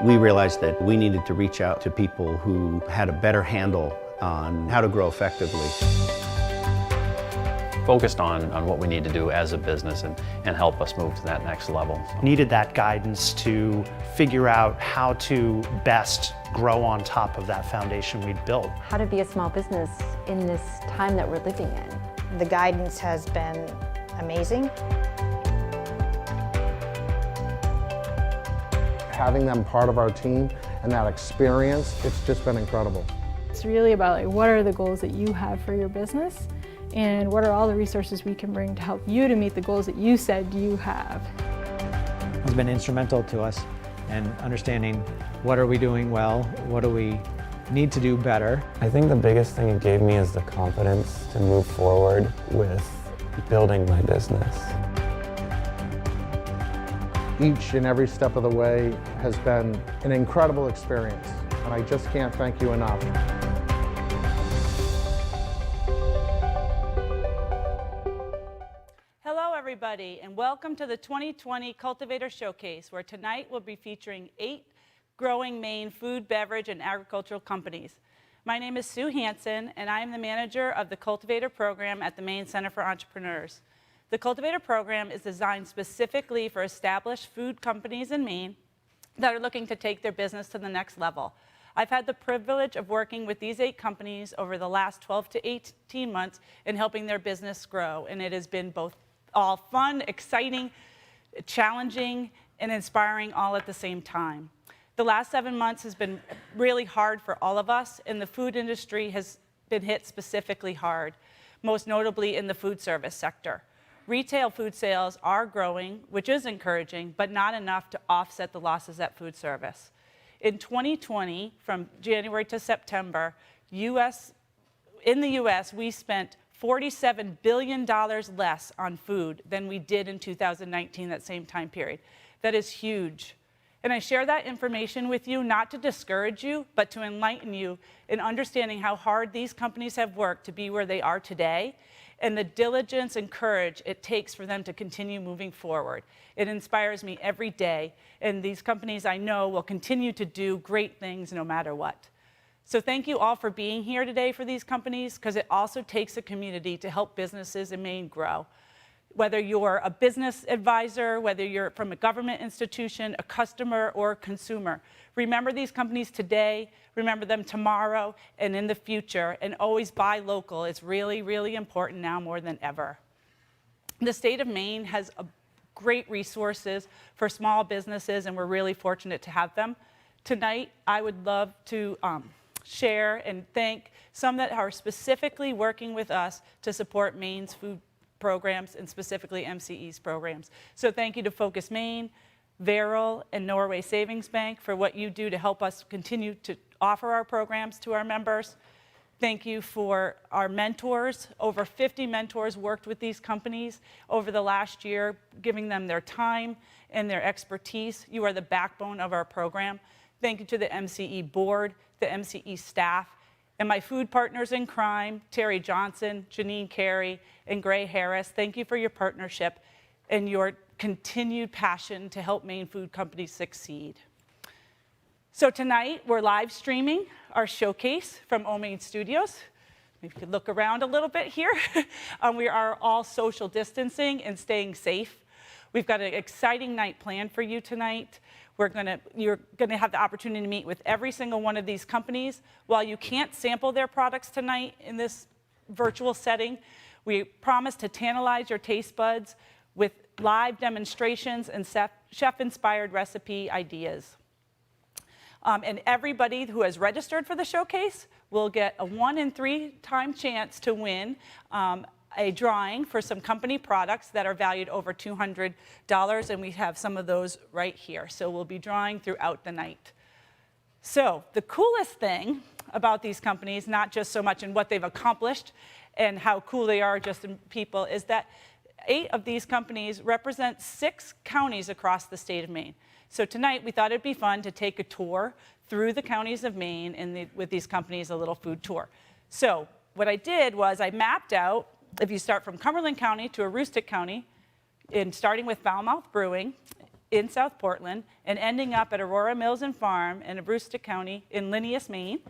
We realized that we needed to reach out to people who had a better handle on how to grow effectively. Focused on what we need to do as a business and help us move to that next level. Needed that guidance to figure out how to best grow on top of that foundation we'd built. How to be a small business in this time that we're living in. The guidance has been amazing. Having them part of our team and that experience, it's just been incredible. It's really about what are the goals that you have for your business and what are all the resources we can bring to help you to meet the goals that you said you have. It's been instrumental to us in understanding what are we doing well, what do we need to do better. I think the biggest thing it gave me is the confidence to move forward with building my business. Each and every step of the way has been an incredible experience, and I just can't thank you enough. Hello everybody, and welcome to the 2020 Cultivator Showcase, where tonight we'll be featuring 8 growing Maine food, beverage, and agricultural companies. My name is Sue Hansen, and I am the manager of the Cultivator program at the Maine Center for Entrepreneurs. The Cultivator program is designed specifically for established food companies in Maine that are looking to take their business to the next level. I've had the privilege of working with these 8 companies over the last 12 to 18 months in helping their business grow, and it has been both all fun, exciting, challenging, and inspiring all at the same time. The last 7 months has been really hard for all of us, and the food industry has been hit specifically hard, most notably in the food service sector. Retail food sales are growing, which is encouraging, but not enough to offset the losses at food service. In 2020, from January to September, in the US, we spent $47 billion less on food than we did in 2019, that same time period. That is huge. And I share that information with you not to discourage you, but to enlighten you in understanding how hard these companies have worked to be where they are today, and the diligence and courage it takes for them to continue moving forward. It inspires me every day, and these companies I know will continue to do great things no matter what. So thank you all for being here today for these companies, because it also takes a community to help businesses in Maine grow. Whether you're a business advisor, whether you're from a government institution, a customer, or a consumer, remember these companies today, remember them tomorrow, and in the future, and always buy local. It's really, really important now more than ever. The state of Maine has great resources for small businesses, and we're really fortunate to have them. Tonight, I would love to share and thank some that are specifically working with us to support Maine's food programs, and specifically MCE's programs. So thank you to Focus Maine, Veril, and Norway Savings Bank for what you do to help us continue to offer our programs to our members. Thank you for our mentors. Over 50 mentors worked with these companies over the last year, giving them their time and their expertise. You are the backbone of our program. Thank you to the MCE board, the MCE staff, and my food partners in crime, Terry Johnson, Janine Carey, and Gray Harris. Thank you for your partnership and your continued passion to help Maine food companies succeed. So tonight, we're live streaming our showcase from Maine Studios. Maybe you could look around a little bit here. We are all social distancing and staying safe. We've got an exciting night planned for you tonight. You're gonna have the opportunity to meet with every single one of these companies. While you can't sample their products tonight in this virtual setting, we promise to tantalize your taste buds with live demonstrations and chef-inspired recipe ideas. And everybody who has registered for the showcase will get a 1 in 3 time chance to win a drawing for some company products that are valued over $200, and we have some of those right here. So we'll be drawing throughout the night. So the coolest thing about these companies, not just so much in what they've accomplished and how cool they are just in people, is that 8 of these companies represent 6 counties across the state of Maine. So tonight we thought it'd be fun to take a tour through the counties of Maine and with these companies, a little food tour. So what I did was I mapped out, if you start from Cumberland County to Aroostook County, starting with Falmouth Brewing, in South Portland and ending up at Aurora Mills and Farm in Abruzzo County in Linneus, Maine.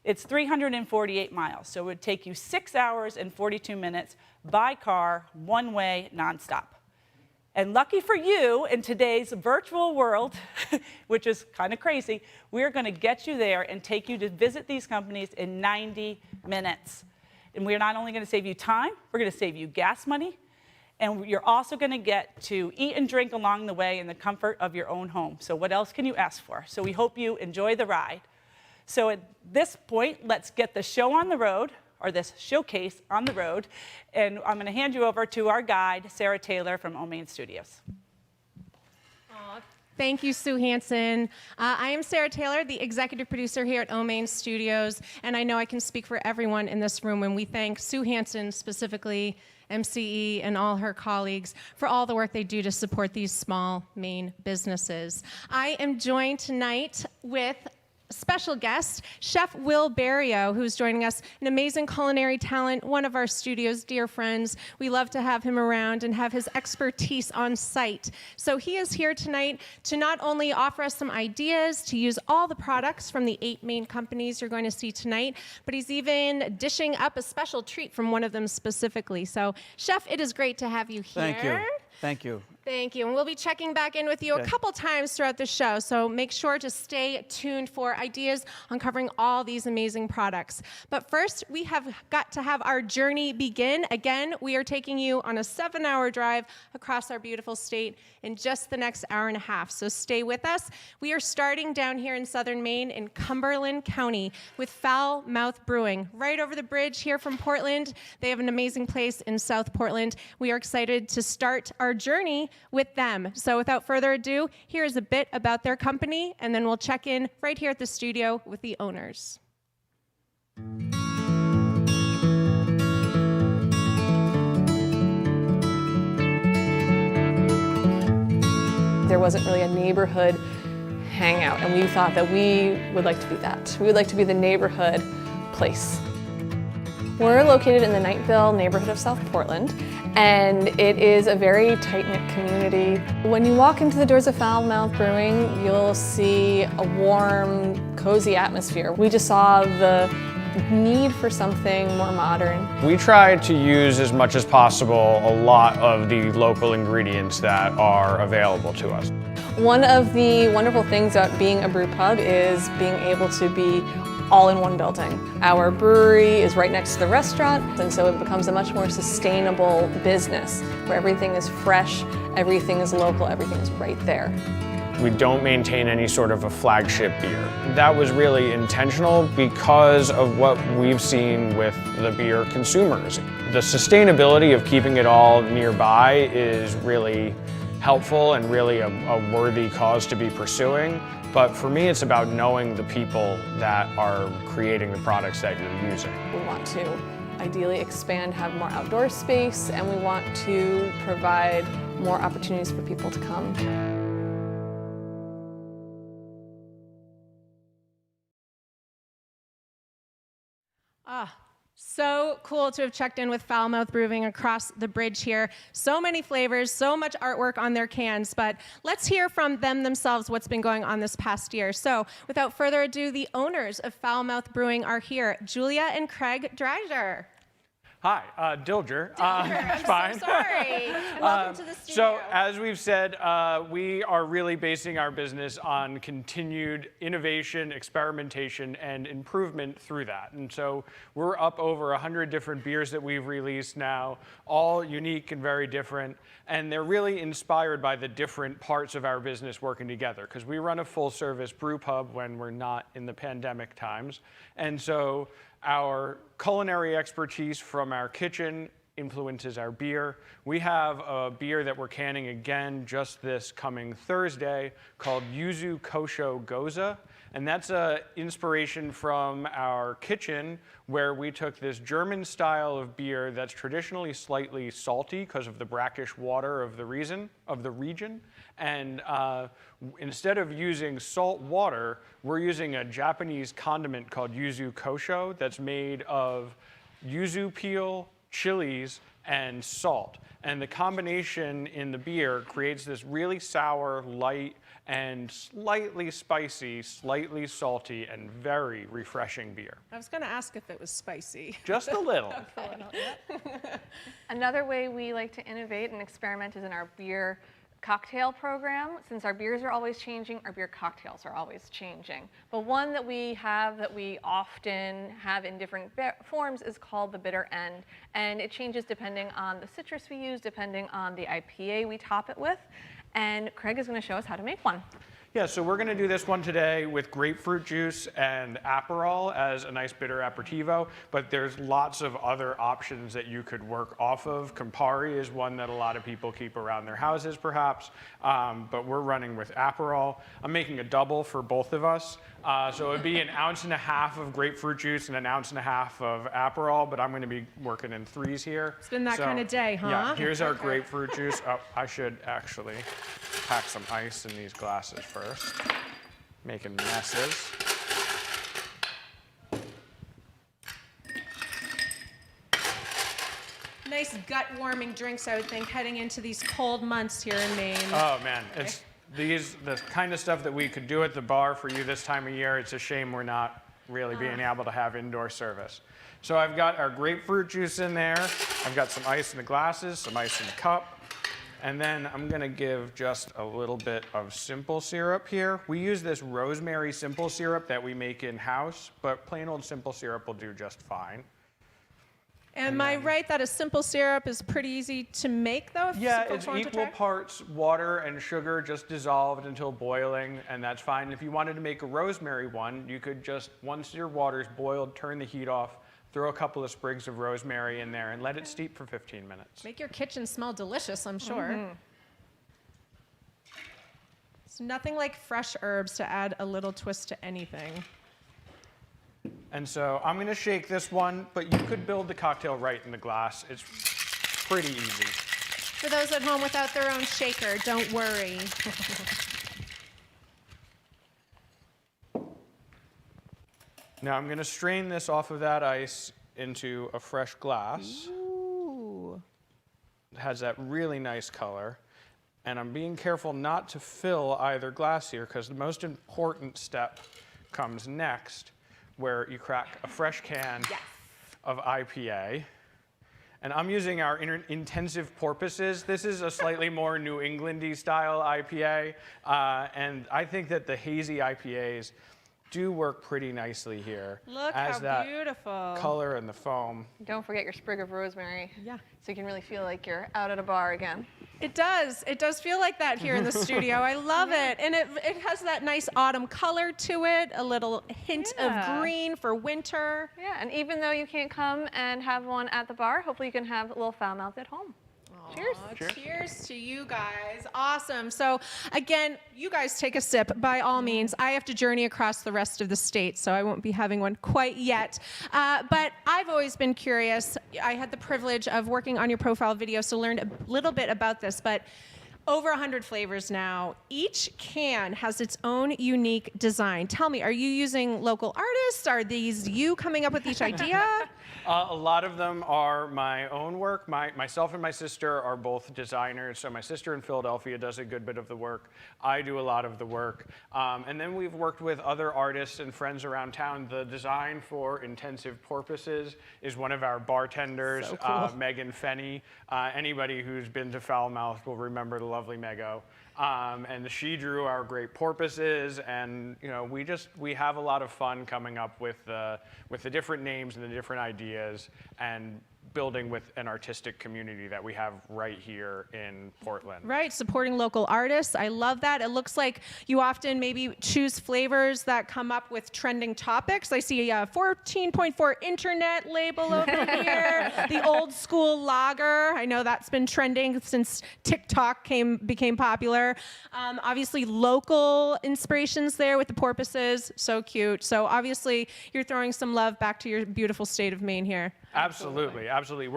It's 348 miles, so it would take you 6 hours and 42 minutes by car, one way, nonstop. And lucky for you, in today's virtual world, which is kind of crazy, we're going to get you there and take you to visit these companies in 90 minutes. And we're not only going to save you time, we're going to save you gas money, and you're also going to get to eat and drink along the way in the comfort of your own home. So what else can you ask for? So we hope you enjoy the ride. So at this point, let's get the show on the road, or this showcase on the road, and I'm going to hand you over to our guide, Sarah Taylor from Maine Studios. Thank you, Sue Hansen. I am Sarah Taylor, the executive producer here at Maine Studios, and I know I can speak for everyone in this room when we thank Sue Hansen specifically, MCE, and all her colleagues for all the work they do to support these small Maine businesses. I am joined tonight with special guest, Chef Will Barrio, who's joining us, an amazing culinary talent, one of our studio's dear friends. We love to have him around and have his expertise on site. So he is here tonight to not only offer us some ideas to use all the products from the 8 main companies you're going to see tonight, but he's even dishing up a special treat from one of them specifically. So, Chef, it is great to have you here. Thank you. Thank you. Thank you. And we'll be checking back in with you a couple times throughout the show, so make sure to stay tuned for ideas on covering all these amazing products. But first, we have got to have our journey begin. Again, we are taking you on a 7-hour drive across our beautiful state in just the next hour and a half, so stay with us. We are starting down here in southern Maine in Cumberland County with Foul Mouth Brewing. Right over the bridge here from Portland. They have an amazing place in South Portland. We are excited to start our journey with them. So without further ado, here's a bit about their company, and then we'll check in right here at the studio with the owners. There wasn't really a neighborhood hangout, and we thought that we would like to be that. We would like to be the neighborhood place. We're located in the Knightville neighborhood of South Portland, and it is a very tight-knit community. When you walk into the doors of Foul Mouth Brewing, you'll see a warm, cozy atmosphere. We just saw the need for something more modern. We try to use as much as possible a lot of the local ingredients that are available to us. One of the wonderful things about being a brew pub is being able to be all in one building. Our brewery is right next to the restaurant, and so it becomes a much more sustainable business where everything is fresh, everything is local, everything is right there. We don't maintain any sort of a flagship beer. That was really intentional because of what we've seen with the beer consumers. The sustainability of keeping it all nearby is really helpful and really a worthy cause to be pursuing. But for me, it's about knowing the people that are creating the products that you're using. We want to ideally expand, have more outdoor space, and we want to provide more opportunities for people to come. So cool to have checked in with Foul Mouth Brewing across the bridge here. So many flavors, so much artwork on their cans, but let's hear from them themselves what's been going on this past year. So without further ado, the owners of Foul Mouth Brewing are here, Julia and Craig Dreiser. Hi, Dilger. I'm fine. so sorry. Welcome to the studio. So as we've said, we are really basing our business on continued innovation, experimentation, and improvement through that. And so we're up over 100 different beers that we've released now, all unique and very different. And they're really inspired by the different parts of our business working together, because we run a full-service brew pub when we're not in the pandemic times. And so our culinary expertise from our kitchen influences our beer. We have a beer that we're canning again just this coming Thursday called Yuzu Kosho Goza. And that's an inspiration from our kitchen, where we took this German style of beer that's traditionally slightly salty because of the brackish water of the region. And instead of using salt water, we're using a Japanese condiment called Yuzu Kosho that's made of yuzu peel, chilies, and salt. And the combination in the beer creates this really sour, light, and slightly spicy, slightly salty, and very refreshing beer. I was going to ask if it was spicy. Just a little. Another way we like to innovate and experiment is in our beer cocktail program. Since our beers are always changing, our beer cocktails are always changing. But one that we have that we often have in different forms is called the bitter end. And it changes depending on the citrus we use, depending on the IPA we top it with. And Craig is going to show us how to make one. Yeah, so we're going to do this one today with grapefruit juice and Aperol as a nice bitter aperitivo, but there's lots of other options that you could work off of. Campari is one that a lot of people keep around their houses, perhaps, but we're running with Aperol. I'm making a double for both of us, so it would be 1.5 ounces of grapefruit juice and 1.5 ounces of Aperol, but I'm going to be working in threes here. It's been that kind of day, huh? Yeah, here's our grapefruit juice. Oh, I should actually pack some ice in these glasses first. Making messes. Nice gut-warming drinks, I would think, heading into these cold months here in Maine. Oh man, it's the kind of stuff that we could do at the bar for you this time of year. It's a shame we're not really being able to have indoor service. So I've got our grapefruit juice in there. I've got some ice in the glasses, some ice in the cup. And then I'm going to give just a little bit of simple syrup here. We use this rosemary simple syrup that we make in-house, but plain old simple syrup will do just fine. Am I right that a simple syrup is pretty easy to make, though? Yeah, it's equal parts water and sugar just dissolved until boiling, and that's fine. If you wanted to make a rosemary one, you could just, once your water's boiled, turn the heat off, throw a couple of sprigs of rosemary in there, and let it steep for 15 minutes. Make your kitchen smell delicious, I'm sure. Mm-hmm. It's nothing like fresh herbs to add a little twist to anything. And so I'm going to shake this one, but you could build the cocktail right in the glass. It's pretty easy. For those at home without their own shaker, don't worry. Now I'm going to strain this off of that ice into a fresh glass. Ooh. It has that really nice color. And I'm being careful not to fill either glass here, because the most important step comes next, where you crack a fresh can of IPA. And I'm using our intensive porpoises. This is a slightly more New England-y style IPA. And I think that the hazy IPAs do work pretty nicely here. Look as how that beautiful. Color and the foam. Don't forget your sprig of rosemary. Yeah. So you can really feel like you're out at a bar again. It does. It does feel like that here in the studio. I love it. And it has that nice autumn color to it, a little hint of green for winter. Yeah, and even though you can't come and have one at the bar, hopefully you can have a little foul mouth at home. Cheers. Cheers to you guys. Awesome. So again, you guys take a sip by all means. I have to journey across the rest of the state, so I won't be having one quite yet. But I've always been curious. I had the privilege of working on your profile video, so learned a little bit about this, but over 100 flavors now. Each can has its own unique design. Tell me, are you using local artists? Are these you coming up with each idea? A lot of them are my own work. Myself and my sister are both designers, so my sister in Philadelphia does a good bit of the work. I do a lot of the work. And then we've worked with other artists and friends around town. The design for Intensive Porpoises is one of our bartenders, So cool. Megan Fenney. Anybody who's been to Foul Mouth will remember the lovely Mego. And she drew our great porpoises, and you know, we have a lot of fun coming up with the different names and the different ideas, and building with an artistic community that we have right here in Portland. Right, supporting local artists. I love that. It looks like you often maybe choose flavors that come up with trending topics. I see a 14.4 internet label over here. The old school lager. I know that's been trending since TikTok became popular. Obviously, local inspirations there with the porpoises. So cute. So obviously, you're throwing some love back to your beautiful state of Maine here. Absolutely, absolutely.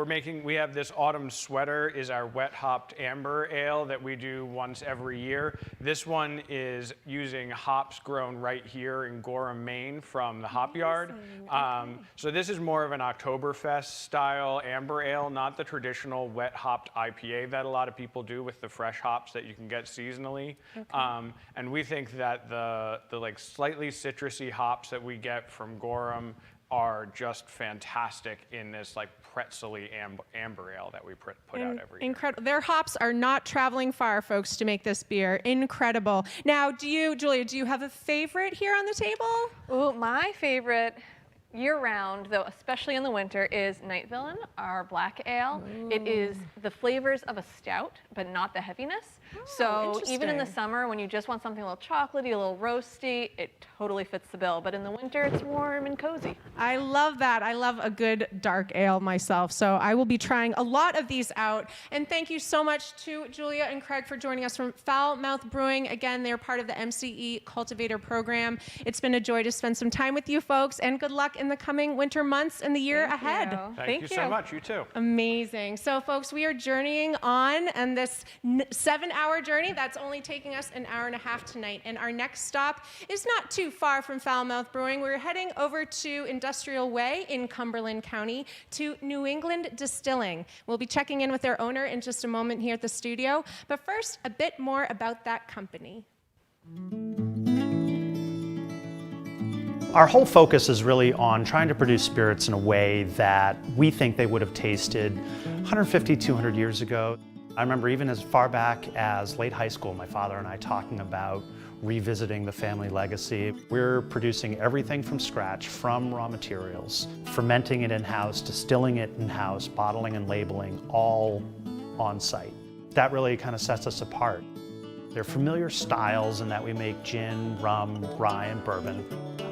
We have this autumn sweater is our wet hopped amber ale that we do once every year. This one is using hops grown right here in Gorham, Maine from the hop yard. So this is more of an Oktoberfest style amber ale, not the traditional wet hopped IPA that a lot of people do with the fresh hops that you can get seasonally. And we think that the like slightly citrusy hops that we get from Gorham are just fantastic in this like pretzel-y amber ale that we put out every year. Incredible. Their hops are not traveling far, folks, to make this beer. Incredible. Now, Julia, do you have a favorite here on the table? Ooh, my favorite year-round, though especially in the winter, is Night Villain, our black ale. Ooh. It is the flavors of a stout, but not the heaviness. So even in the summer, when you just want something a little chocolatey, a little roasty, it totally fits the bill. But in the winter, it's warm and cozy. I love that. I love a good dark ale myself. So I will be trying a lot of these out. And thank you so much to Julia and Craig for joining us from Foul Mouth Brewing. Again, they're part of the MCE Cultivator program. It's been a joy to spend some time with you folks, and good luck in the coming winter months and the year ahead. Thank you so much. You too. Amazing. So folks, we are journeying on and this 7-hour journey that's only taking us an hour and a half tonight. And our next stop is not too far from Foul Mouth Brewing. We're heading over to Industrial Way in Cumberland County to New England Distilling. We'll be checking in with their owner in just a moment here at the studio. But first, a bit more about that company. Our whole focus is really on trying to produce spirits in a way that we think they would have tasted 150, 200 years ago. I remember even as far back as late high school, my father and I talking about revisiting the family legacy. We're producing everything from scratch, from raw materials, fermenting it in-house, distilling it in-house, bottling and labeling, all on site. That really kind of sets us apart. They're familiar styles in that we make gin, rum, rye, and bourbon.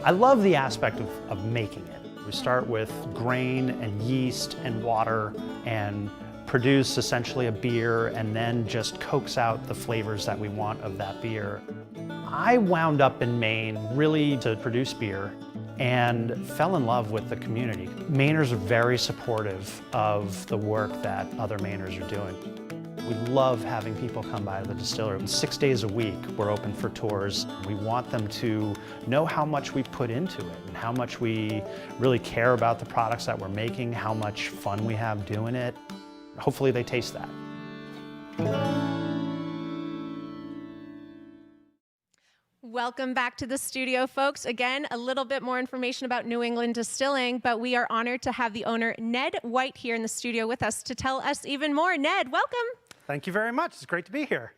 I love the aspect of making it. We start with grain and yeast and water and produce essentially a beer and then just coax out the flavors that we want of that beer. I wound up in Maine really to produce beer and fell in love with the community. Mainers are very supportive of the work that other Mainers are doing. We love having people come by to the distillery. 6 days a week, we're open for tours. We want them to know how much we put into it and how much we really care about the products that we're making, how much fun we have doing it. Hopefully they taste that. Welcome back to the studio, folks. Again, a little bit more information about New England Distilling, but we are honored to have the owner, Ned White, here in the studio with us to tell us even more. Ned, welcome. Thank you very much. It's great to be here.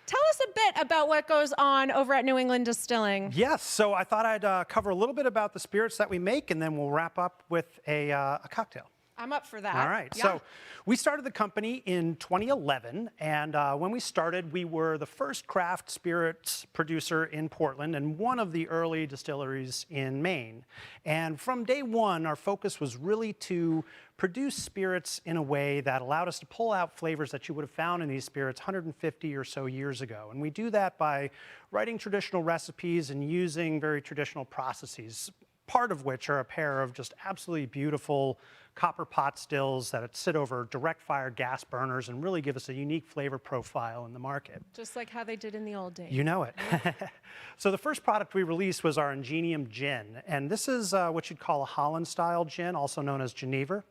Tell us a bit about what goes on over at New England Distilling. Yes, so I thought I'd cover a little bit about the spirits that we make, and then we'll wrap up with a cocktail. I'm up for that. All right, so we started the company in 2011, and when we started, we were the first craft spirits producer in Portland and one of the early distilleries in Maine. And from day one, our focus was really to produce spirits in a way that allowed us to pull out flavors that you would have found in these spirits 150 or so years ago. And we do that by writing traditional recipes and using very traditional processes, part of which are a pair of just absolutely beautiful copper pot stills that sit over direct fire gas burners and really give us a unique flavor profile in the market. Just like how they did in the old days. You know it. So the first product we released was our Ingenium Gin, and this is what you'd call a Holland-style gin, also known as Genever.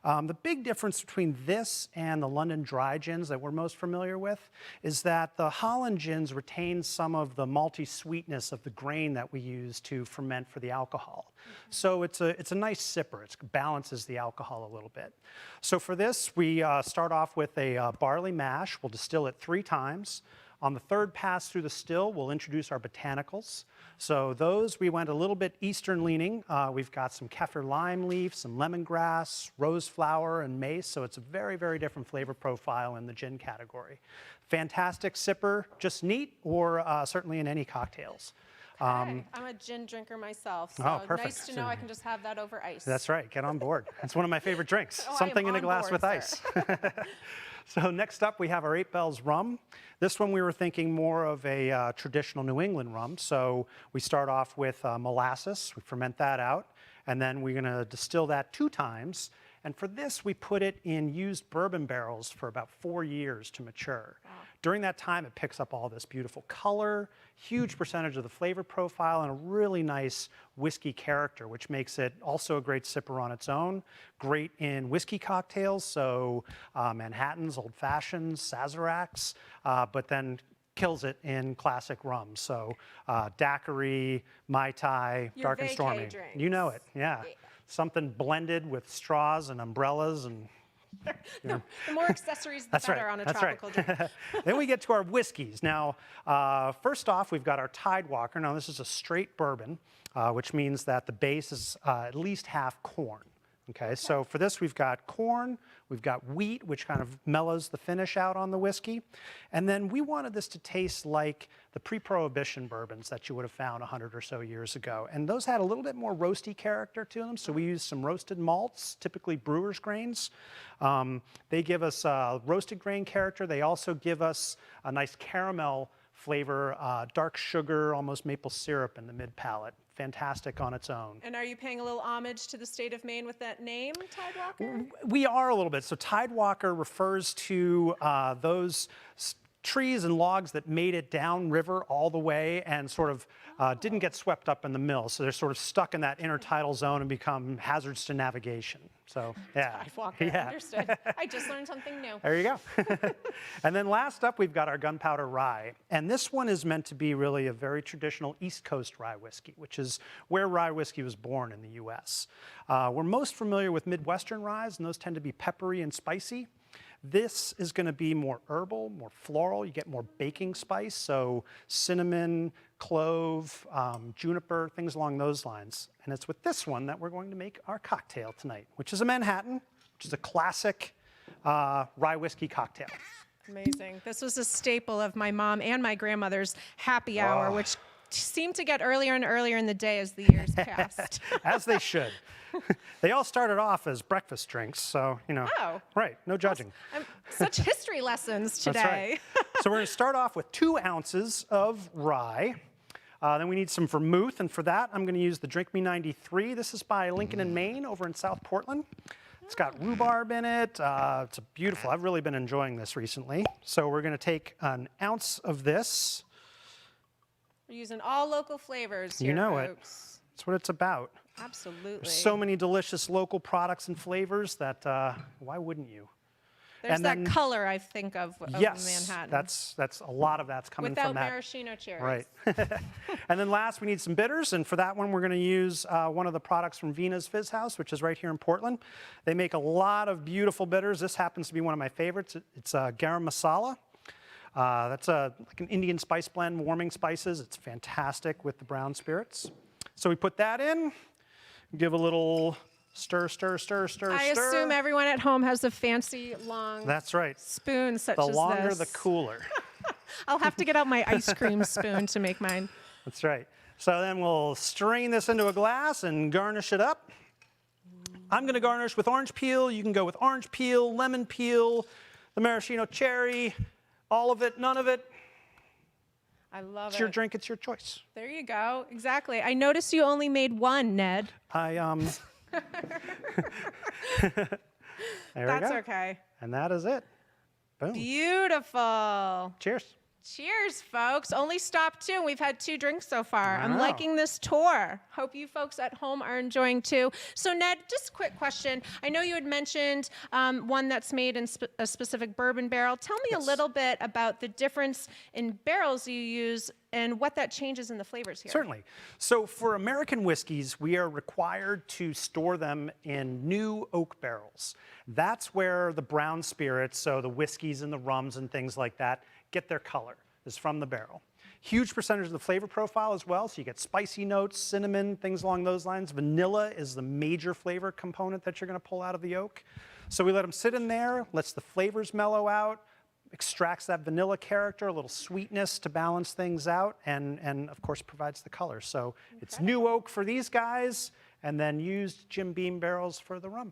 The big difference between this and the London dry gins that we're most familiar with is that the Holland gins retain some of the malty sweetness of the grain that we use to ferment for the alcohol. So it's a nice sipper. It balances the alcohol a little bit. So for this, we start off with a barley mash. We'll distill it 3 times. On the third pass through the still, we'll introduce our botanicals. So those, we went a little bit Eastern leaning. We've got some kaffir lime leaf, some lemongrass, rose flower, and mace. So it's a very, very different flavor profile in the gin category. Fantastic sipper, just neat, or certainly in any cocktails. I'm a gin drinker myself, so nice to know I can just have that over ice. That's right, get on board. It's one of my favorite drinks, something in a glass with ice. So next up, we have our 8 Bells rum. This one we were thinking more of a traditional New England rum. So we start off with molasses, we ferment that out, and then we're gonna distill that 2 times. And for this, we put it in used bourbon barrels for about 4 years to mature. Wow. During that time, it picks up all this beautiful color, huge percentage of the flavor profile, and a really nice whiskey character, which makes it also a great sipper on its own. Great in whiskey cocktails, so Manhattans, Old Fashions, Sazeracs, but then kills it in classic rum. So daiquiri, Mai Tai, Your Dark and vacay Stormy. drinks. You know it, yeah. Something blended with straws and umbrellas and The more accessories, the better on a tropical drink. Then we get to our whiskeys. Now, first off, we've got our Tidewalker. Now, this is a straight bourbon, which means that the base is at least half corn. Okay, so for this, we've got corn, we've got wheat, which kind of mellows the finish out on the whiskey. And then we wanted this to taste like the pre-Prohibition bourbons that you would have found 100 or so years ago. And those had a little bit more roasty character to them, so we used some roasted malts, typically brewer's grains. They give us roasted grain character. They also give us a nice caramel flavor, dark sugar, almost maple syrup in the mid-palate. Fantastic on its own. And are you paying a little homage to the state of Maine with that name, Tidewalker? We are a little bit. So Tidewalker refers to those trees and logs that made it downriver all the way and sort of didn't get swept up in the mill. So they're sort of stuck in that intertidal zone and become hazards to navigation. So, yeah. Tidewalker, understood. I just learned something new. There you go. And then last up, we've got our Gunpowder Rye. And this one is meant to be really a very traditional East Coast rye whiskey, which is where rye whiskey was born in the U.S. We're most familiar with Midwestern ryes, and those tend to be peppery and spicy. This is going to be more herbal, more floral. You get more baking spice, so cinnamon, clove, juniper, things along those lines. And it's with this one that we're going to make our cocktail tonight, which is a Manhattan, which is a classic rye whiskey cocktail. Amazing. This was a staple of my mom and my grandmother's happy hour, which seemed to get earlier and earlier in the day as the years passed. As they should. They all started off as breakfast drinks, so, you know. Oh. Right, no judging. Such history lessons today. That's right. So we're going to start off with 2 ounces of rye. Then we need some vermouth, and for that, I'm going to use the Drink Me 93. This is by Lincoln and Maine over in South Portland. It's got rhubarb in it. It's beautiful. I've really been enjoying this recently. So we're going to take an ounce of this. We're using all local flavors here, You know folks. it. That's what it's about. Absolutely. There's so many delicious local products and flavors that why wouldn't you? There's and that then, color I think of yes, Manhattan. that's a lot of that's coming Without from that. maraschino cherries. Right. And then last, we need some bitters, and for that one, we're going to use one of the products from Vina's Fizz House, which is right here in Portland. They make a lot of beautiful bitters. This happens to be one of my favorites. It's garam masala. That's like an Indian spice blend, warming spices. It's fantastic with the brown spirits. So we put that in, give a little stir, stir, stir, stir, I stir. assume everyone at home has a fancy long That's right. spoon such The as longer, this. the cooler. I'll have to get out my ice cream spoon to make mine. That's right. So then we'll strain this into a glass and garnish it up. I'm going to garnish with orange peel. You can go with orange peel, lemon peel, the maraschino cherry, all of it, none of it. I love it. It's your drink, it's your choice. There you go. Exactly. I noticed you only made one, Ned. There That's we go. okay. And that is it. Boom. Beautiful. Cheers. Cheers, folks. Only stop 2. We've had 2 drinks so far. I'm Wow. liking this tour. Hope you folks at home are enjoying too. So, Ned, just a quick question. I know you had mentioned one that's made in a specific bourbon barrel. Tell me a little bit about the difference in barrels you use and what that changes in the flavors here. Certainly. So for American whiskeys, we are required to store them in new oak barrels. That's where the brown spirits, so the whiskeys and the rums and things like that, get their color, is from the barrel. Huge percentage of the flavor profile as well, so you get spicy notes, cinnamon, things along those lines. Vanilla is the major flavor component that you're going to pull out of the oak. So we let them sit in there, lets the flavors mellow out, extracts that vanilla character, a little sweetness to balance things out, and of course provides the color. So it's new oak for these guys, and then used Jim Beam barrels for the rum.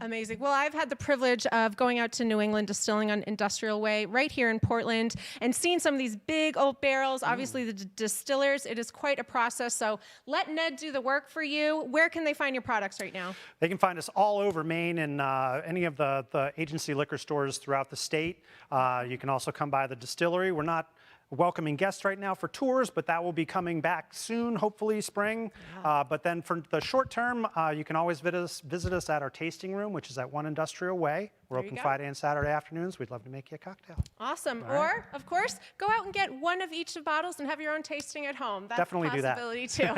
Amazing. Well, I've had the privilege of going out to New England Distilling on Industrial Way right here in Portland and seeing some of these big old barrels. Obviously, the distillers, it is quite a process. So let Ned do the work for you. Where can they find your products right now? They can find us all over Maine and any of the agency liquor stores throughout the state. You can also come by the distillery. We're not welcoming guests right now for tours, but that will be coming back soon, hopefully spring. But then for the short term, you can always visit us at our tasting room, which is at 1 Industrial Way. We're open Friday and Saturday afternoons. We'd love to make you a cocktail. Awesome. Or, of course, go out and get one of each of bottles and have your own tasting at home. That's Definitely a possibility too.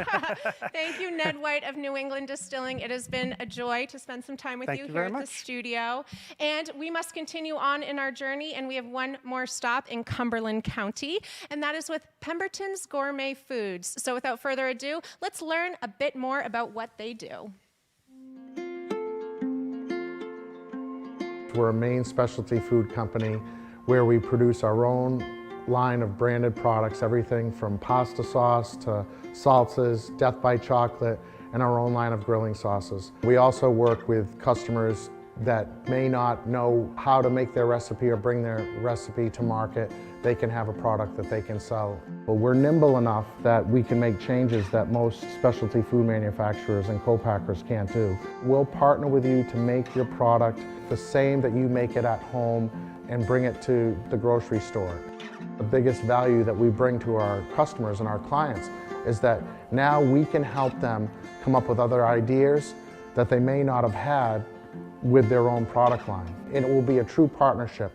Thank you, Ned White of New England Distilling. It has been a joy to spend some time with you here at the studio. And we must continue on in our journey, and we have one more stop in Cumberland County, and that is with Pemberton's Gourmet Foods. So without further ado, let's learn a bit more about what they do. We're a Maine specialty food company where we produce our own line of branded products, everything from pasta sauce to salsas, Death by Chocolate, and our own line of grilling sauces. We also work with customers that may not know how to make their recipe or bring their recipe to market. They can have a product that they can sell. But we're nimble enough that we can make changes that most specialty food manufacturers and co-packers can't do. We'll partner with you to make your product the same that you make it at home and bring it to the grocery store. The biggest value that we bring to our customers and our clients is that now we can help them come up with other ideas that they may not have had with their own product line. And it will be a true partnership.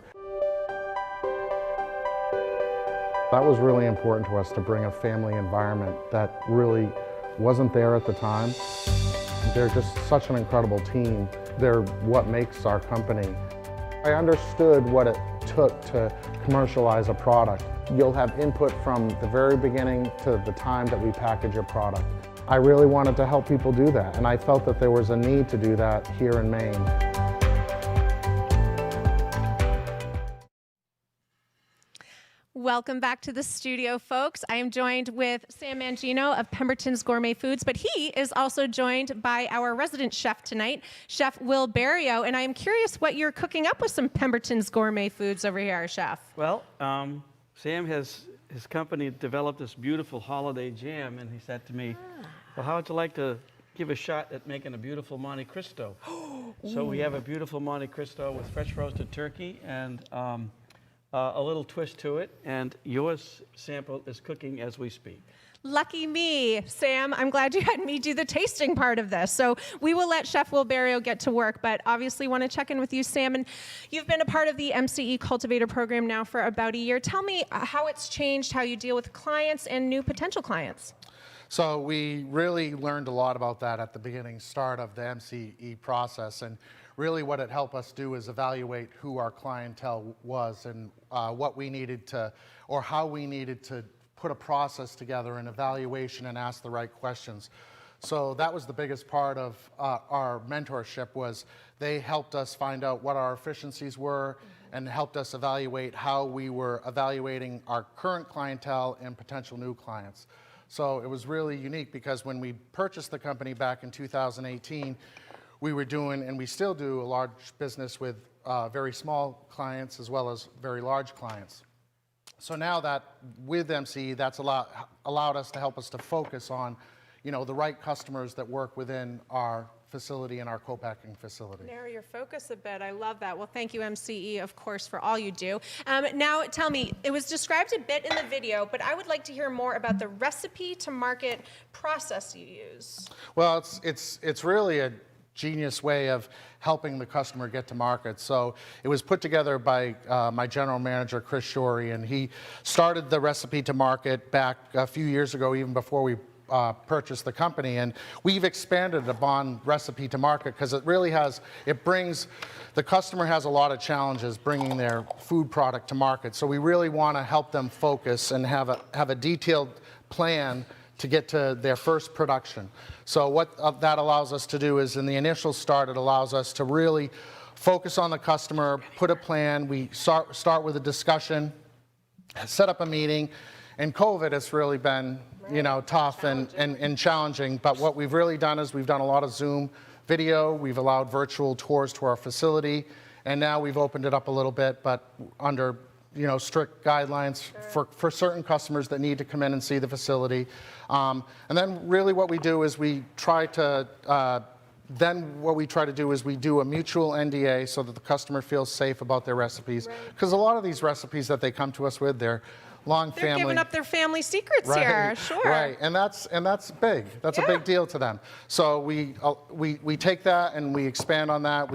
That was really important to us, to bring a family environment that really wasn't there at the time. They're just such an incredible team. They're what makes our company. I understood what it took to commercialize a product. You'll have input from the very beginning to the time that we package your product. I really wanted to help people do that, and I felt that there was a need to do that here in Maine. Welcome back to the studio, folks. I am joined with Sam Mangino of Pemberton's Gourmet Foods, but he is also joined by our resident chef tonight, Chef Will Barrio, and I am curious what you're cooking up with some Pemberton's Gourmet Foods over here, Chef. Well, Sam has his company developed this beautiful holiday jam, and he said to me, well, how would you like to give a shot at making a beautiful Monte Cristo? So we have a beautiful Monte Cristo with fresh roasted turkey and a little twist to it, and yours sample is cooking as we speak. Lucky me, Sam. I'm glad you had me do the tasting part of this. So we will let Chef Will Barrio get to work, but obviously want to check in with you, Sam. And you've been a part of the MCE Cultivator program now for about a year. Tell me how it's changed, how you deal with clients and new potential clients. So we really learned a lot about that at the beginning, start of the MCE process. And really what it helped us do is evaluate who our clientele was and what we needed to, or how we needed to put a process together, an evaluation, and ask the right questions. So that was the biggest part of our mentorship, was they helped us find out what our efficiencies were and helped us evaluate how we were evaluating our current clientele and potential new clients. So it was really unique because when we purchased the company back in 2018, we were doing, and we still do, a large business with very small clients as well as very large clients. So now that with MCE, that's allowed us to help us to focus on, the right customers that work within our facility and our co-packing facility. Narrow your focus a bit. I love that. Well, thank you, MCE, of course, for all you do. Now, tell me, it was described a bit in the video, but I would like to hear more about the recipe to market process you use. Well, it's really a genius way of helping the customer get to market. So it was put together by my general manager, Chris Shorey, and he started the recipe to market back a few years ago, even before we purchased the company. And we've expanded upon recipe to market because it really the customer has a lot of challenges bringing their food product to market. So we really want to help them focus and have a detailed plan to get to their first production. So what that allows us to do is, in the initial start, it allows us to really focus on the customer, put a plan. We start with a discussion, set up a meeting, and COVID has really been tough and challenging. But what we've really done is we've done a lot of Zoom video, we've allowed virtual tours to our facility, and now we've opened it up a little bit, but under strict guidelines for certain customers that need to come in and see the facility. And then really what we do is we try to do a mutual NDA so that the customer feels safe about their recipes. Because a lot of these recipes that they come to us with, they're long family. They're giving up their family secrets here, sure. Right, and that's big. That's a big deal to them. So we take that and we expand on that.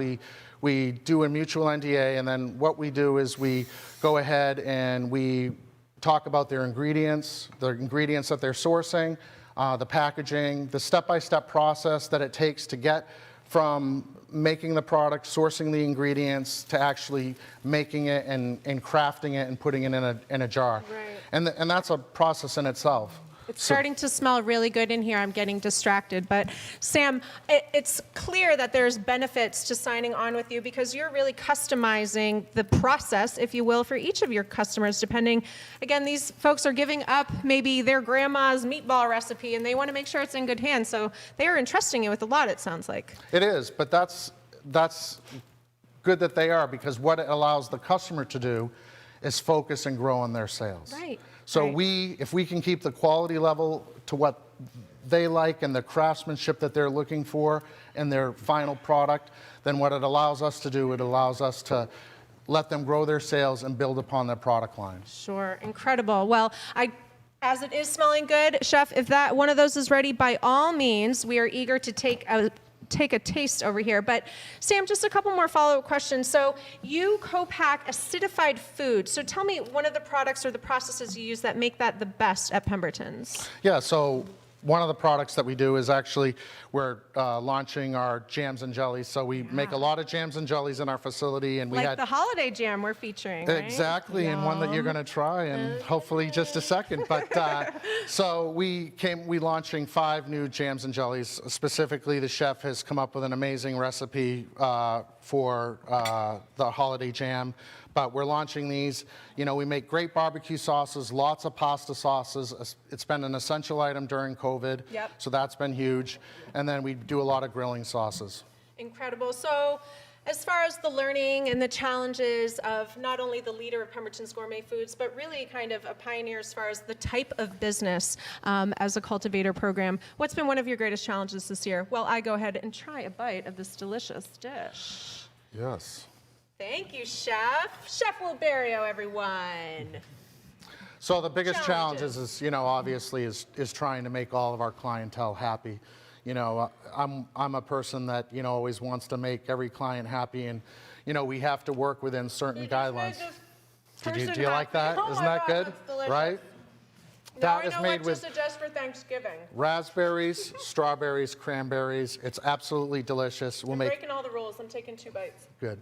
We do a mutual NDA, and then what we do is we go ahead and we talk about their ingredients, the ingredients that they're sourcing, the packaging, the step-by-step process that it takes to get from making the product, sourcing the ingredients, to actually making it and crafting it and putting it in a jar. Right. And that's a process in itself. It's starting to smell really good in here. I'm getting distracted. But Sam, it's clear that there's benefits to signing on with you because you're really customizing the process, if you will, for each of your customers, depending. Again, these folks are giving up maybe their grandma's meatball recipe, and they want to make sure it's in good hands. So they are entrusting you with a lot, it sounds like. It is, but that's good that they are, because what it allows the customer to do is focus and grow on their sales. Right. So if we can keep the quality level to what they like and the craftsmanship that they're looking for in their final product, then what it allows us to do, it allows us to let them grow their sales and build upon their product line. Sure, incredible. Well, as it is smelling good, Chef, if that one of those is ready, by all means, we are eager to take a taste over here. But Sam, just a couple more follow-up questions. So you co-pack acidified food. So tell me one of the products or the processes you use that make that the best at Pemberton's. Yeah, so one of the products that we do is actually we're launching our jams and jellies. So we make a lot of jams and jellies in our facility, and we like the holiday jam we're featuring, right? Exactly, and one that you're going to try in hopefully just a second. But so we launching 5 new jams and jellies. Specifically, the chef has come up with an amazing recipe for the holiday jam. But we're launching these. We make great barbecue sauces, lots of pasta sauces. It's been an essential item during COVID, so that's been huge. And then we do a lot of grilling sauces. Incredible. So as far as the learning and the challenges of not only the leader of Pemberton's Gourmet Foods, but really kind of a pioneer as far as the type of business as a cultivator program, what's been one of your greatest challenges this year? Well, I go ahead and try a bite of this delicious dish. Yes. Thank you, Chef. Chef Wilberio, everyone. So the biggest challenge is obviously is trying to make all of our clientele happy. I'm a person that, always wants to make every client happy, and, we have to work within certain guidelines. Do you like that? Isn't that good? Right? Now I know what to suggest for Thanksgiving. Raspberries, strawberries, cranberries. It's absolutely delicious. I'm breaking all the rules. I'm taking 2 bites. Good.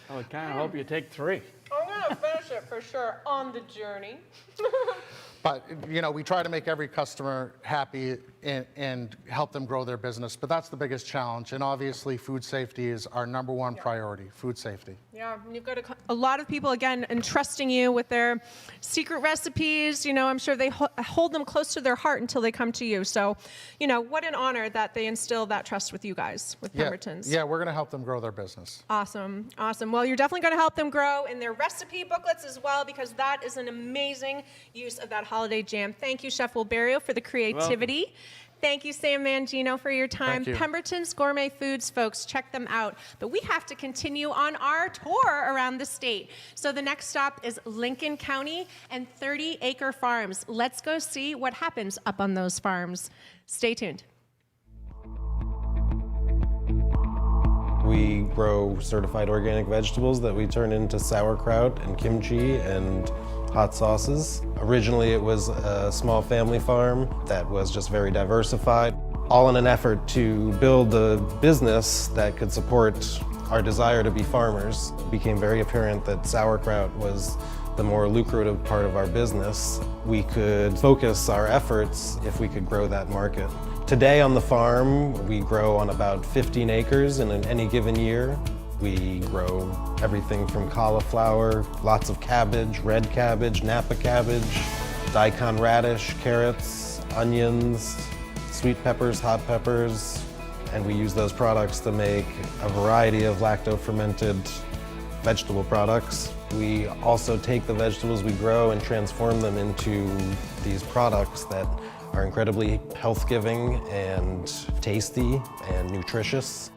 I would kind of hope you take 3. I'm going to finish it for sure on the journey. But, we try to make every customer happy and help them grow their business. But that's the biggest challenge. And obviously, food safety is our #1 priority, food safety. Yeah, and you've got a lot of people, again, entrusting you with their secret recipes. I'm sure they hold them close to their heart until they come to you. So, what an honor that they instill that trust with you guys, with Pemberton's. Yeah, we're going to help them grow their business. Awesome, awesome. Well, you're definitely going to help them grow in their recipe booklets as well, because that is an amazing use of that holiday jam. Thank you, Chef Wilberio, for the creativity. Welcome. Thank you, Sam Mangino, for your time. Pemberton's Gourmet Foods, folks, check them out. But we have to continue on our tour around the state. So the next stop is Lincoln County and 30-acre farms. Let's go see what happens up on those farms. Stay tuned. We grow certified organic vegetables that we turn into sauerkraut and kimchi and hot sauces. Originally it was a small family farm that was just very diversified, all in an effort to build a business that could support our desire to be farmers. It became very apparent that sauerkraut was the more lucrative part of our business. We could focus our efforts if we could grow that market. Today on the farm, we grow on about 15 acres in any given year. We grow everything from cauliflower, lots of cabbage, red cabbage, Napa cabbage, daikon radish, carrots, onions, sweet peppers, hot peppers, and we use those products to make a variety of lacto-fermented vegetable products. We also take the vegetables we grow and transform them into these products that are incredibly health-giving and tasty and nutritious.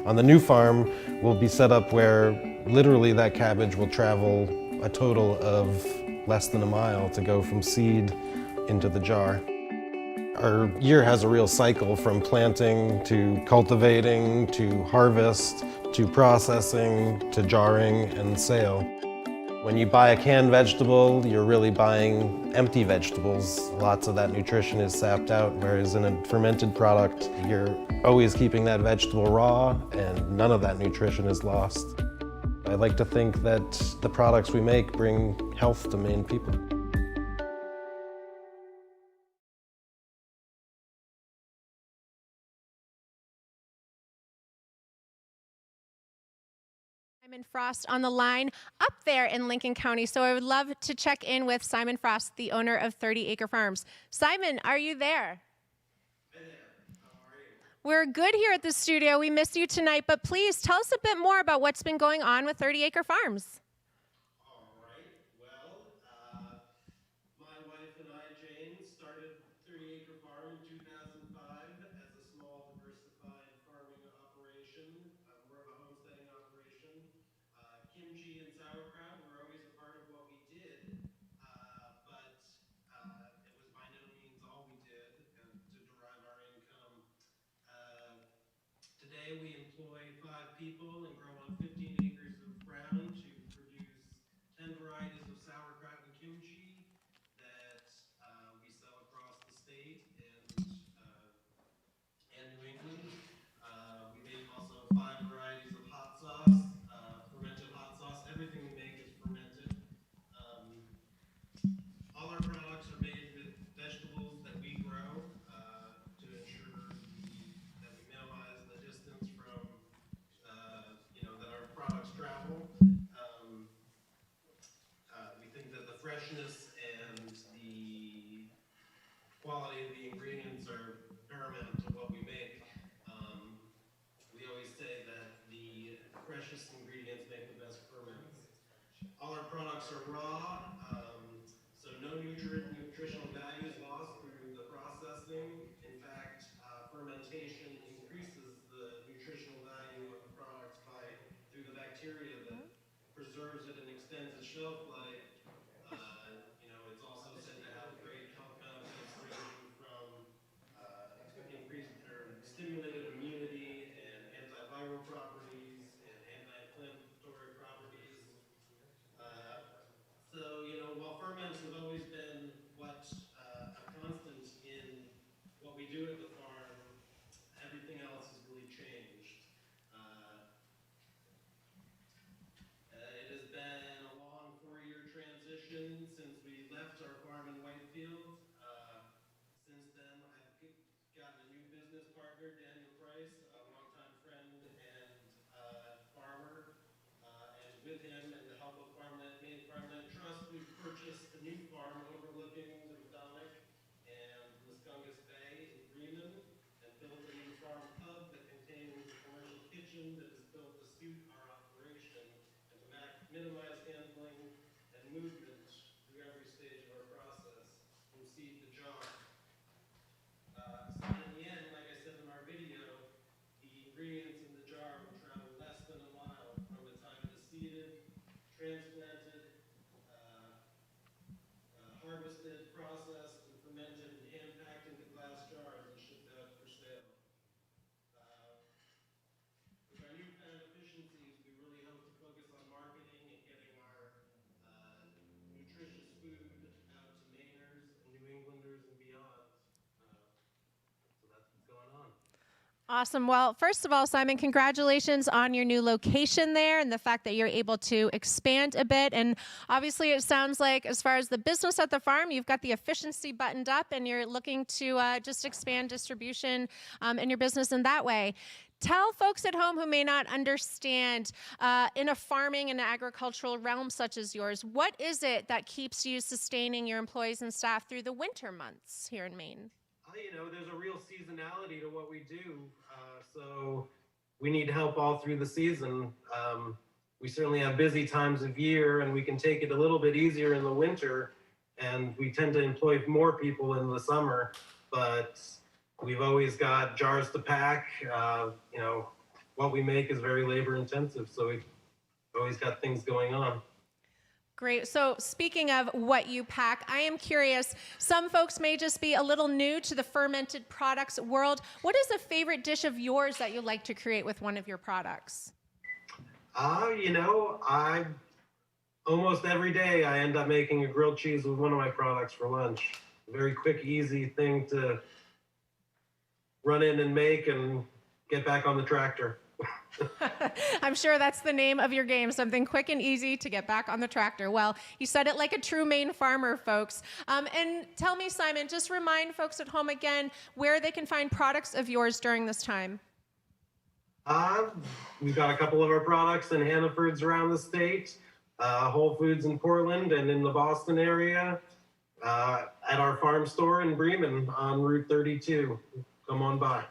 On the new farm, we'll be set up where literally that cabbage will travel a total of less than a mile to go from seed into the jar. Our year has a real cycle from planting to cultivating to harvest to processing to jarring and sale. When you buy a canned vegetable, you're really buying empty vegetables. Lots of that nutrition is sapped out, whereas in a fermented product, you're always keeping that vegetable raw and none of that nutrition is lost. I like to think that the products we make bring health to Maine people. Simon Frost on the line up there in Lincoln County. So I would love to check in with Simon Frost, the owner of 30 Acre Farms. Simon, are you there? Hey there, how are you? We're good here at the studio. We miss you tonight, but please tell us a bit more about what's been going on with 30 Acre Farms. All right, well, my wife and I, Jane, started 30 Acre Farm in 2005 as a small diversified farming operation, more of a homesteading operation. Kimchi and sauerkraut were always a part of what we did, but it was by no means all we did to derive our income. Today we employ 5 people and grow on 15 acres of ground to produce 10 varieties of sauerkraut and kimchi that we sell across the state and New England. We make also 5 varieties of hot sauce, fermented hot sauce. Everything we make is fermented. All our products are made with vegetables that we grow to ensure that we minimize the distance from that our products travel. We think that the freshness and the quality of the ingredients are paramount to what we make. We always say that the freshest ingredients make the best ferments. All our products are raw, so no nutritional value is lost through the processing. In fact, fermentation increases the nutritional value of the products through the bacteria that preserves it and extends its shelf life. It's also said to have great health benefits ranging from increased or stimulated immunity and antiviral properties and anti-inflammatory properties. While ferments have always been a constant in what we do at the farm, everything else has really changed. It has been a long 4-year transition since we left our farm in Whitefield. Since then, I've gotten a new business partner, Daniel Price, a longtime friend and farmer. And with him and the help of Maine Farmland Trust, we've purchased a new farm overlooking the Madonic and Muscongas Bay in Bremen and built a new farm hub that contains a commercial kitchen that is built to suit our operation and to minimize handling and movement through every stage of our process, from seed to jar. So in the end, like I said in our video, the ingredients in the jar will travel less than a mile from the time it is seeded, transplanted, harvested, processed, and fermented, and hand-packed into glass jars and shipped out for sale. With our newfound efficiencies, we really hope to focus on marketing and getting our nutritious food out to Mainers and New Englanders and beyond. So that's what's going on. Awesome. Well, first of all, Simon, congratulations on your new location there and the fact that you're able to expand a bit. And obviously, it sounds like as far as the business at the farm, you've got the efficiency buttoned up and you're looking to just expand distribution in your business in that way. Tell folks at home who may not understand, in a farming and agricultural realm such as yours, what is it that keeps you sustaining your employees and staff through the winter months here in Maine? You know, there's a real seasonality to what we do, so we need help all through the season. We certainly have busy times of year, and we can take it a little bit easier in the winter, and we tend to employ more people in the summer, but we've always got jars to pack. You know, what we make is very labor intensive, so we've always got things going on. Great. So speaking of what you pack, I am curious, some folks may just be a little new to the fermented products world. What is a favorite dish of yours that you like to create with one of your products? You know, almost every day I end up making a grilled cheese with one of my products for lunch. Very quick, easy thing to run in and make and get back on the tractor. I'm sure that's the name of your game, something quick and easy to get back on the tractor. Well, you said it like a true Maine farmer, folks. And tell me, Simon, just remind folks at home again where they can find products of yours during this time. We've got a couple of our products in Hannaford's around the state, Whole Foods in Portland and in the Boston area, at our farm store in Bremen on Route 32. Come on by.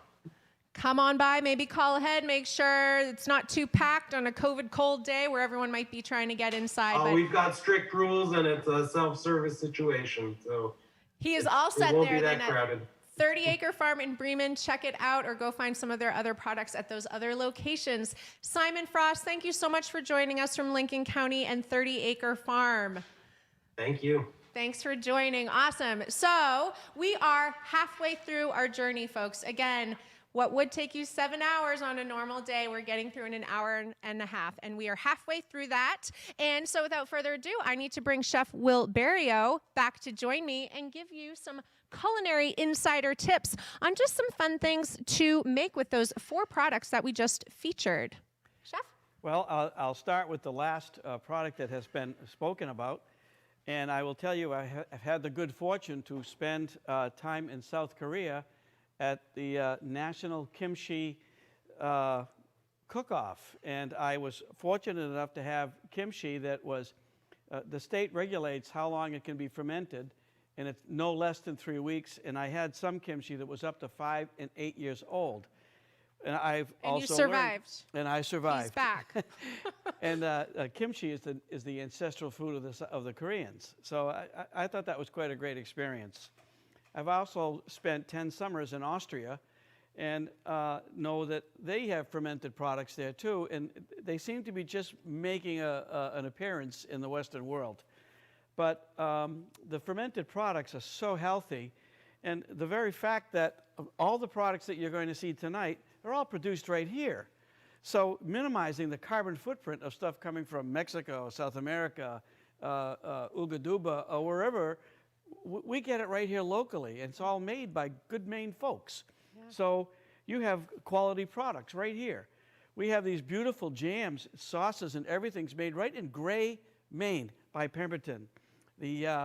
Come on by, maybe call ahead, make sure it's not too packed on a COVID cold day where everyone might be trying to get inside. But we've got strict rules and it's a self-service situation, so he is all set it won't there be that then crowded. 30 Acre Farm in Bremen. Check it out or go find some of their other products at those other locations. Simon Frost, thank you so much for joining us from Lincoln County and 30 Acre Farm. Thank you. Thanks for joining. Awesome. So we are halfway through our journey, folks. Again, what would take you 7 hours on a normal day, we're getting through in an hour and a half, and we are halfway through that. And so without further ado, I need to bring Chef Will Berrio back to join me and give you some culinary insider tips on just some fun things to make with those 4 products that we just featured. Chef? Well, I'll start with the last product that has been spoken about. And I will tell you, I've had the good fortune to spend time in South Korea at the National Kimchi Cook-Off. And I was fortunate enough to have kimchi that was, the state regulates how long it can be fermented, and it's no less than 3 weeks. And I had some kimchi that was up to 5 and 8 years old. And I've also you survived. And I survived. He's back. And kimchi is the ancestral food of the Koreans. So I thought that was quite a great experience. I've also spent 10 summers in Austria and know that they have fermented products there too, and they seem to be just making an appearance in the Western world. But the fermented products are so healthy, and the very fact that all the products that you're going to see tonight are all produced right here. So minimizing the carbon footprint of stuff coming from Mexico, South America, Ugaduba, or wherever, we get it right here locally, and it's all made by good Maine folks. Yeah. So you have quality products right here. We have these beautiful jams, sauces, and everything's made right in Gray, Maine by Pemberton. The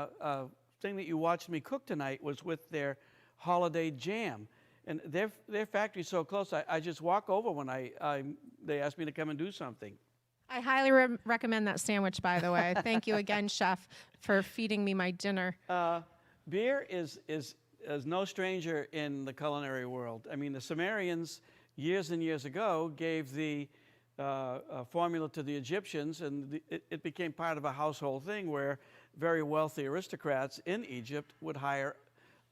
thing that you watched me cook tonight was with their holiday jam. And their factory's so close, I just walk over when they ask me to come and do something. I highly recommend that sandwich, by the way. Thank you again, Chef, for feeding me my dinner. Beer is no stranger in the culinary world. I mean, the Sumerians, years and years ago, gave the formula to the Egyptians, and it became part of a household thing where very wealthy aristocrats in Egypt would hire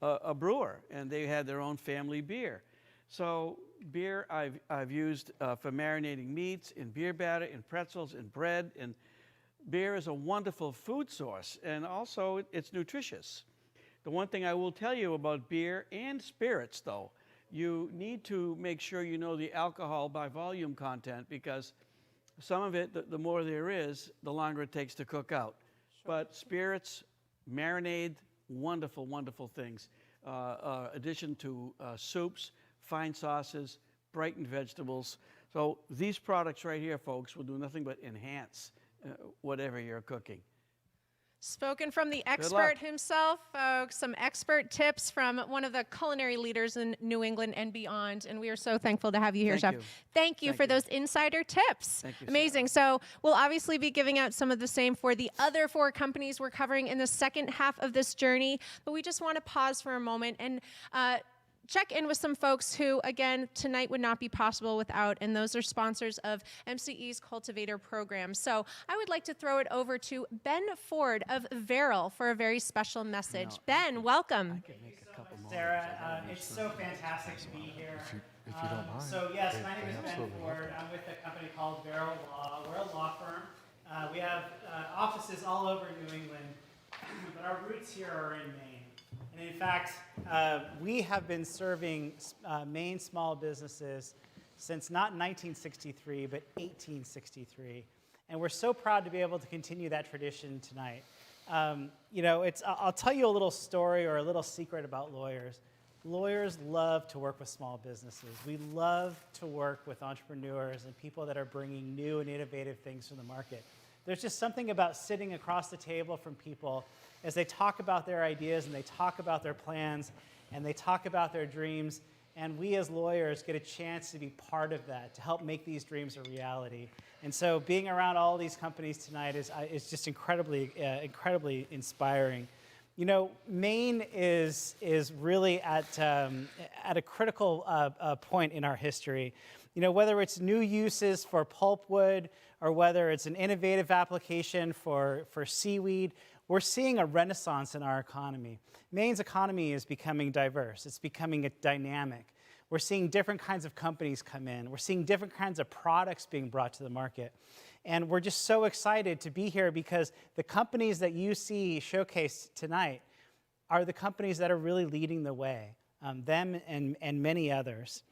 a brewer, and they had their own family beer. So beer I've used for marinating meats, in beer batter, in pretzels, in bread, and beer is a wonderful food source, and also it's nutritious. The one thing I will tell you about beer and spirits, though, you need to make sure you know the alcohol by volume content, because some of it, the more there is, the longer it takes to cook out. Sure. But spirits, marinade, wonderful, wonderful things. Addition to soups, fine sauces, brightened vegetables. So these products right here, folks, will do nothing but enhance whatever you're cooking. Spoken from the expert himself, folks. Some expert tips from one of the culinary leaders in New England and beyond. And we are so thankful to have you here, Chef. Thank you for those insider tips. Thank you, amazing. So we'll obviously be giving out some of the same for the other 4 companies we're covering in the second half of this journey. But we just want to pause for a moment and check in with some folks who, again, tonight would not be possible without, and those are sponsors of MCE's Cultivator program. So I would like to throw it over to Ben Ford of Veril for a very special message. Ben, welcome. Sarah, it's so fantastic to be here. If you don't mind. So yes, my name is Ben Ford. I'm with a company called Veril Law. We're a law firm. We have offices all over New England, but our roots here are in Maine. And in fact, we have been serving Maine small businesses since not 1963, but 1863. And we're so proud to be able to continue that tradition tonight. You know, I'll tell you a little story or a little secret about lawyers. Lawyers love to work with small businesses. We love to work with entrepreneurs and people that are bringing new and innovative things to the market. There's just something about sitting across the table from people as they talk about their ideas and they talk about their plans and they talk about their dreams, and we as lawyers get a chance to be part of that, to help make these dreams a reality. And so being around all these companies tonight is just incredibly inspiring. You know, Maine is really at a critical point in our history. You know, whether it's new uses for pulpwood or whether it's an innovative application for seaweed, we're seeing a renaissance in our economy. Maine's economy is becoming diverse. It's becoming dynamic. We're seeing different kinds of companies come in. We're seeing different kinds of products being brought to the market. And we're just so excited to be here because the companies that you see showcased tonight are the companies that are really leading the way, them and many others.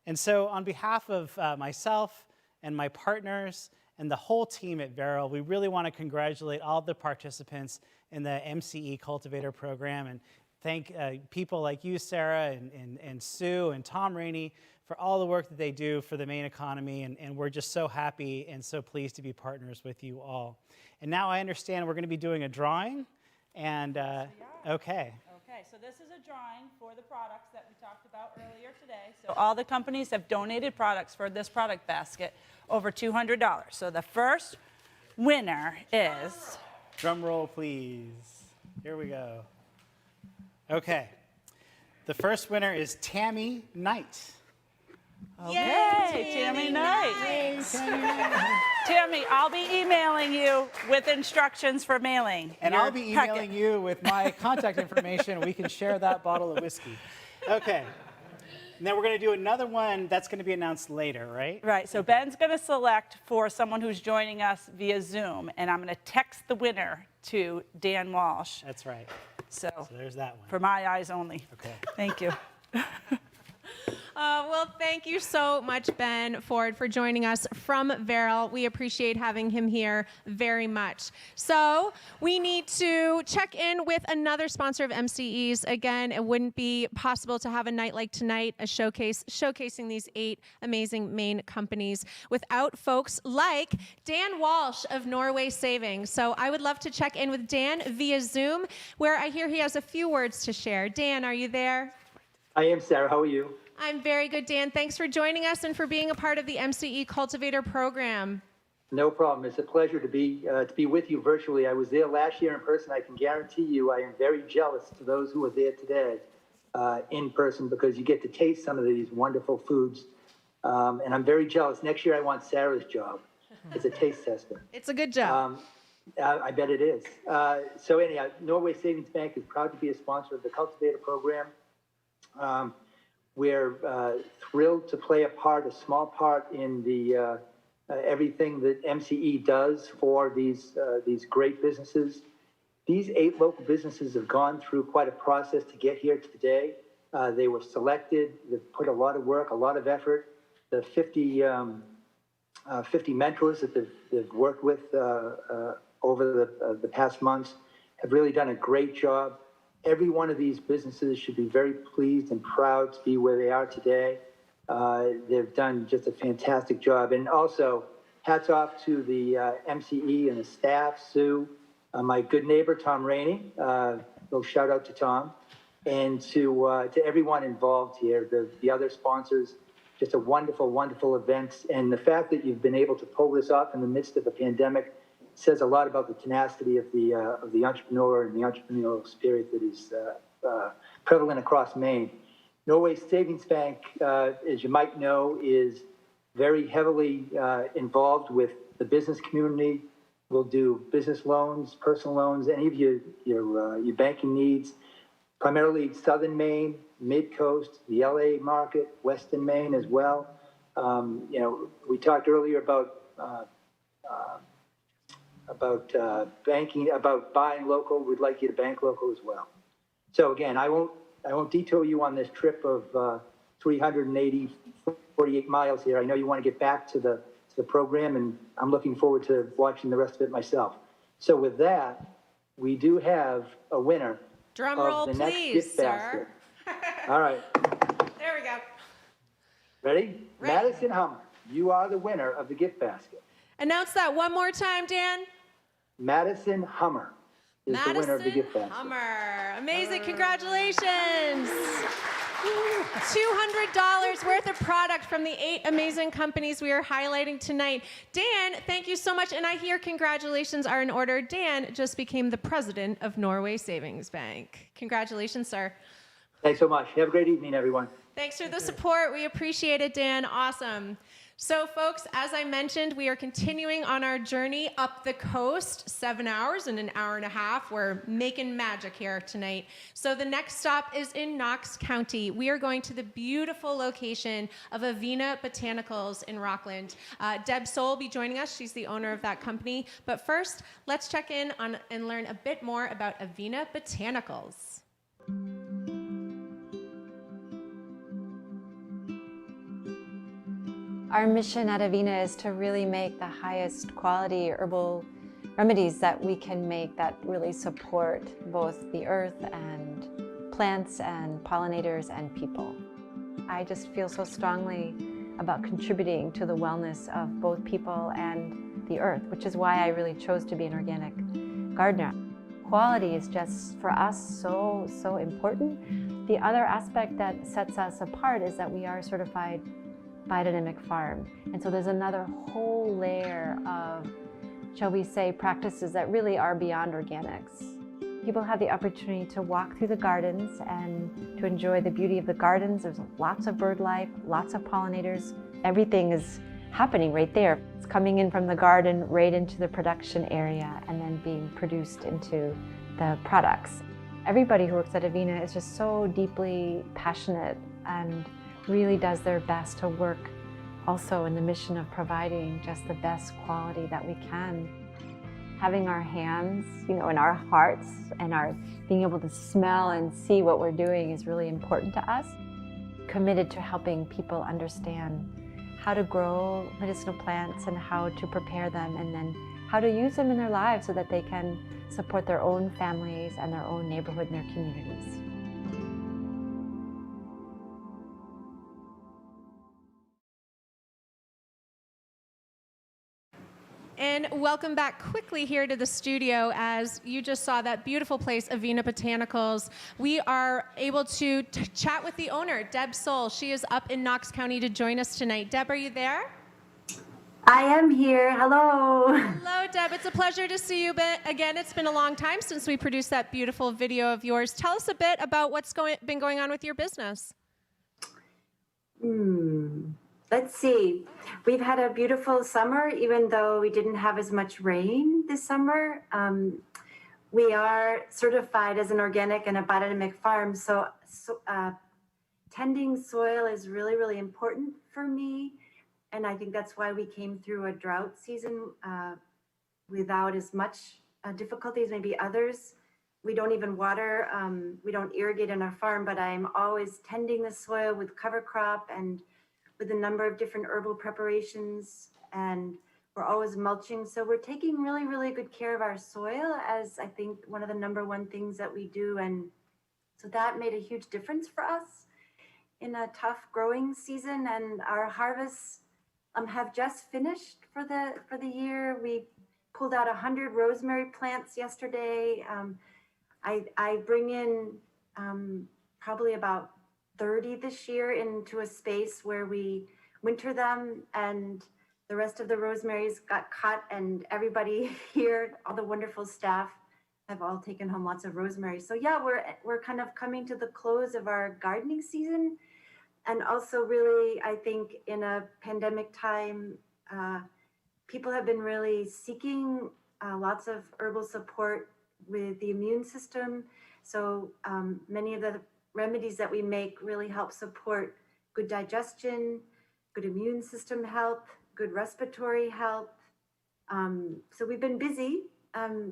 And so on behalf of myself and my partners and the whole team at Veril, we really want to congratulate all the participants in the MCE Cultivator program and thank people like you, Sarah, and Sue and Tom Rainey for all the work that they do for the Maine economy, and we're just so happy and so pleased to be partners with you all. And now I understand we're going to be doing a drawing, and okay. Okay, so this is a drawing for the products that we talked about earlier today. So all the companies have donated products for this product basket, over $200. So the first winner is... Drum roll, please. Here we go. Okay. The first winner is Tammy Knight. Okay, Tammy Knight. Tammy, I'll be emailing you with instructions for mailing. And I'll be emailing you with my contact information. We can share that bottle of whiskey. Okay. And then we're going to do another one that's going to be announced later, right? Right. So Ben's going to select for someone who's joining us via Zoom, and I'm going to text the winner to Dan Walsh. That's right. So there's that one. For my eyes only. Okay. Thank you. Well, thank you so much, Ben Ford, for joining us from Veril. We appreciate having him here very much. So we need to check in with another sponsor of MCE's. Again, it wouldn't be possible to have a night like tonight, a showcase showcasing these 8 amazing Maine companies without folks like Dan Walsh of Norway Savings. So I would love to check in with Dan via Zoom, where I hear he has a few words to share. Dan, are you there? I am, Sarah. How are you? I'm very good, Dan. Thanks for joining us and for being a part of the MCE Cultivator program. No problem. It's a pleasure to be with you virtually. I was there last year in person. I can guarantee you I am very jealous to those who are there today in person because you get to taste some of these wonderful foods. And I'm very jealous. Next year I want Sarah's job. It's a taste tester. It's a good job. I bet it is. So anyhow, Norway Savings Bank is proud to be a sponsor of the Cultivator program. We're thrilled to play a small part in the everything that MCE does for these great businesses. These 8 local businesses have gone through quite a process to get here today. They were selected. They've put a lot of work, a lot of effort. The 50 mentors that they've worked with over the past months have really done a great job. Every one of these businesses should be very pleased and proud to be where they are today. They've done just a fantastic job. And also, hats off to the MCE and the staff, Sue, my good neighbor, Tom Rainey. Little shout out to Tom. And to everyone involved here, the other sponsors, just a wonderful, wonderful event. And the fact that you've been able to pull this off in the midst of a pandemic says a lot about the tenacity of the entrepreneur and the entrepreneurial spirit that is prevalent across Maine. Norway Savings Bank, as you might know, is very heavily involved with the business community. We'll do business loans, personal loans, any of your banking needs, primarily Southern Maine, Mid-Coast, the LA market, Western Maine as well. We talked earlier about banking, about buying local. We'd like you to bank local as well. So again, I won't detour you on this trip of 48 miles here. I know you want to get back to the program, and I'm looking forward to watching the rest of it myself. So with that, we do have a winner Drum of roll, the next please, gift sir. basket. All right. There we go. Ready? Madison Hummer, you are the winner of the gift basket. Announce that one more time, Dan. Madison Hummer is the winner of the gift basket. Hummer. Amazing. Congratulations. $200 worth of product from the 8 amazing companies we are highlighting tonight. Dan, thank you so much. And I hear congratulations are in order. Dan just became the president of Norway Savings Bank. Congratulations, sir. Thanks so much. Have a great evening, everyone. Thanks for the support. We appreciate it, Dan. Awesome. So folks, as I mentioned, we are continuing on our journey up the coast, 7 hours and an hour and a half. We're making magic here tonight. So the next stop is in Knox County. We are going to the beautiful location of Avena Botanicals in Rockland. Deb Soul will be joining us. She's the owner of that company. But first, let's check in on and learn a bit more about Avena Botanicals. Our mission at Avena is to really make the highest quality herbal remedies that we can make that really support both the earth and plants and pollinators and people. I just feel so strongly about contributing to the wellness of both people and the earth, which is why I really chose to be an organic gardener. Quality is just, for us, so important. The other aspect that sets us apart is that we are certified biodynamic farm. And so there's another whole layer of, shall we say, practices that really are beyond organics. People have the opportunity to walk through the gardens and to enjoy the beauty of the gardens. There's lots of bird life, lots of pollinators. Everything is happening right there. It's coming in from the garden right into the production area and then being produced into the products. Everybody who works at Avena is just so deeply passionate and really does their best to work also in the mission of providing just the best quality that we can. Having our hands, in our hearts and our being able to smell and see what we're doing is really important to us. Committed to helping people understand how to grow medicinal plants and how to prepare them and then how to use them in their lives so that they can support their own families and their own neighborhood and their communities. And welcome back quickly here to the studio. As you just saw that beautiful place, Avena Botanicals, we are able to chat with the owner, Deb Soul. She is up in Knox County to join us tonight. Deb, are you there? I am here. Hello. Hello, Deb. It's a pleasure to see you again. It's been a long time since we produced that beautiful video of yours. Tell us a bit about what's been going on with your business. Let's see. We've had a beautiful summer, even though we didn't have as much rain this summer. We are certified as an organic and a biodynamic farm, so tending soil is really, really important for me. And I think that's why we came through a drought season without as much difficulty as maybe others. We don't even water, we don't irrigate on our farm, but I'm always tending the soil with cover crop and with a number of different herbal preparations, and we're always mulching. So we're taking really, really good care of our soil as I think one of the #1 things that we do. And so that made a huge difference for us in a tough growing season. And our harvests have just finished for the year. We pulled out 100 rosemary plants yesterday. I bring in probably about 30 this year into a space where we winter them, and the rest of the rosemaries got cut, and everybody here, all the wonderful staff, have all taken home lots of rosemary. So yeah, we're kind of coming to the close of our gardening season. And also really, I think in a pandemic time, people have been really seeking lots of herbal support with the immune system. So many of the remedies that we make really help support good digestion, good immune system health, good respiratory health. So we've been busy.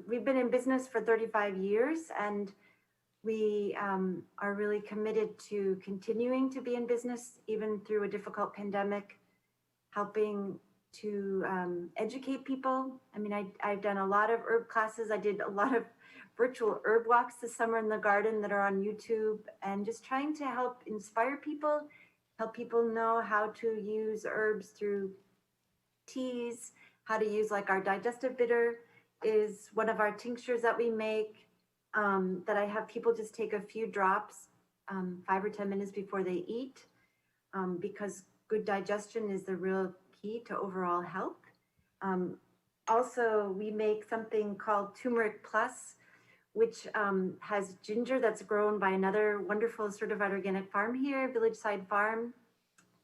We've been in business for 35 years, and we are really committed to continuing to be in business even through a difficult pandemic, helping to educate people. I mean, I've done a lot of herb classes. I did a lot of virtual herb walks this summer in the garden that are on YouTube, and just trying to help inspire people, help people know how to use herbs through teas, how to use like our digestive bitter is one of our tinctures that we make, that I have people just take a few drops 5 or 10 minutes before they eat, because good digestion is the real key to overall health. Also, we make something called Turmeric Plus, which has ginger that's grown by another wonderful certified organic farm here, Village Side Farm.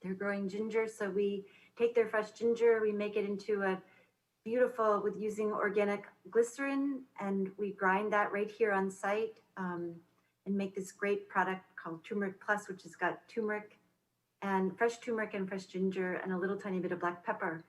They're growing ginger, so we take their fresh ginger, we make it into a beautiful, with using organic glycerin, and we grind that right here on site, and make this great product called Turmeric Plus, which has got turmeric and fresh ginger and a little tiny bit of black pepper.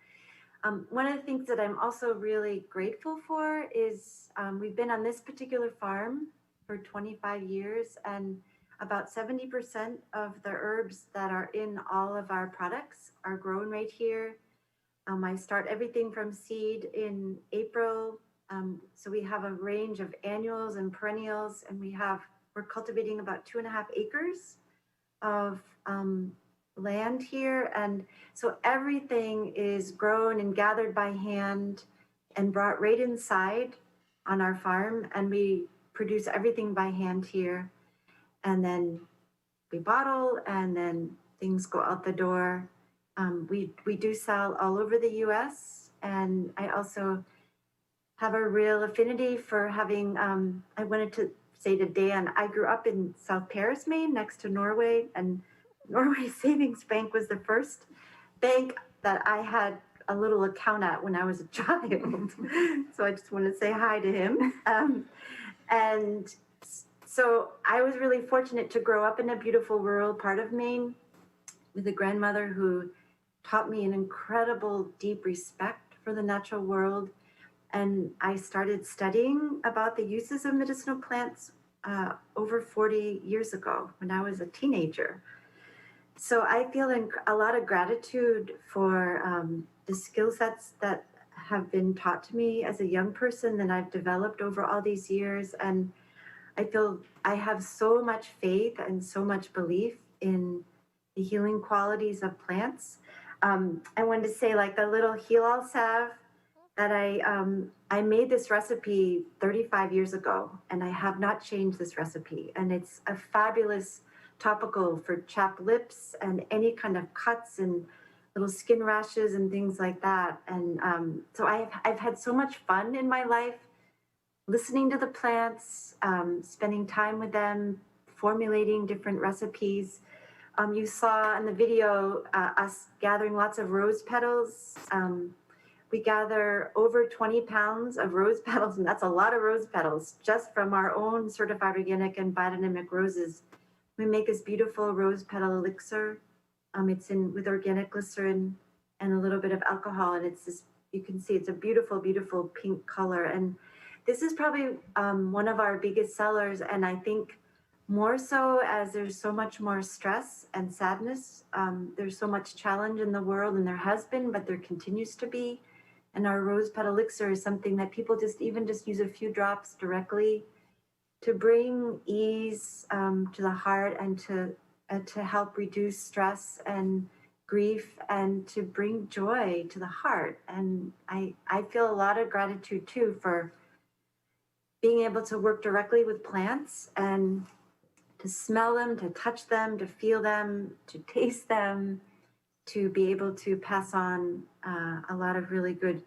One of the things that I'm also really grateful for is we've been on this particular farm for 25 years, and about 70% of the herbs that are in all of our products are grown right here. I start everything from seed in April. So we have a range of annuals and perennials, and we're cultivating about 2.5 acres of land here. And so everything is grown and gathered by hand and brought right inside on our farm. And we produce everything by hand here. And then we bottle, and then things go out the door. We do sell all over the US, and I also have a real affinity for having, I wanted to say to Dan, I grew up in South Paris, Maine, next to Norway, and Norway Savings Bank was the first bank that I had a little account at when I was a child. So I just want to say hi to him. And so I was really fortunate to grow up in a beautiful rural part of Maine with a grandmother who taught me an incredible deep respect for the natural world. And I started studying about the uses of medicinal plants over 40 years ago when I was a teenager. So I feel a lot of gratitude for the skill sets that have been taught to me as a young person that I've developed over all these years. And I feel I have so much faith and so much belief in the healing qualities of plants. I wanted to say, like, the little heal-all salve that I made this recipe 35 years ago, and I have not changed this recipe. And it's a fabulous topical for chapped lips and any kind of cuts and little skin rashes and things like that. And so I've had so much fun in my life listening to the plants, spending time with them, formulating different recipes. You saw in the video us gathering lots of rose petals. We gather over 20 pounds of rose petals, and that's a lot of rose petals, just from our own certified organic and biodynamic roses. We make this beautiful rose petal elixir. It's in with organic glycerin and a little bit of alcohol, and it's this, you can see it's a beautiful, beautiful pink color. And this is probably one of our biggest sellers, and I think more so as there's so much more stress and sadness. There's so much challenge in the world, and there has been, but there continues to be. And our rose petal elixir is something that people just use a few drops directly to bring ease to the heart, and to help reduce stress and grief, and to bring joy to the heart. And I feel a lot of gratitude too for being able to work directly with plants and to smell them, to touch them, to feel them, to taste them, to be able to pass on a lot of really good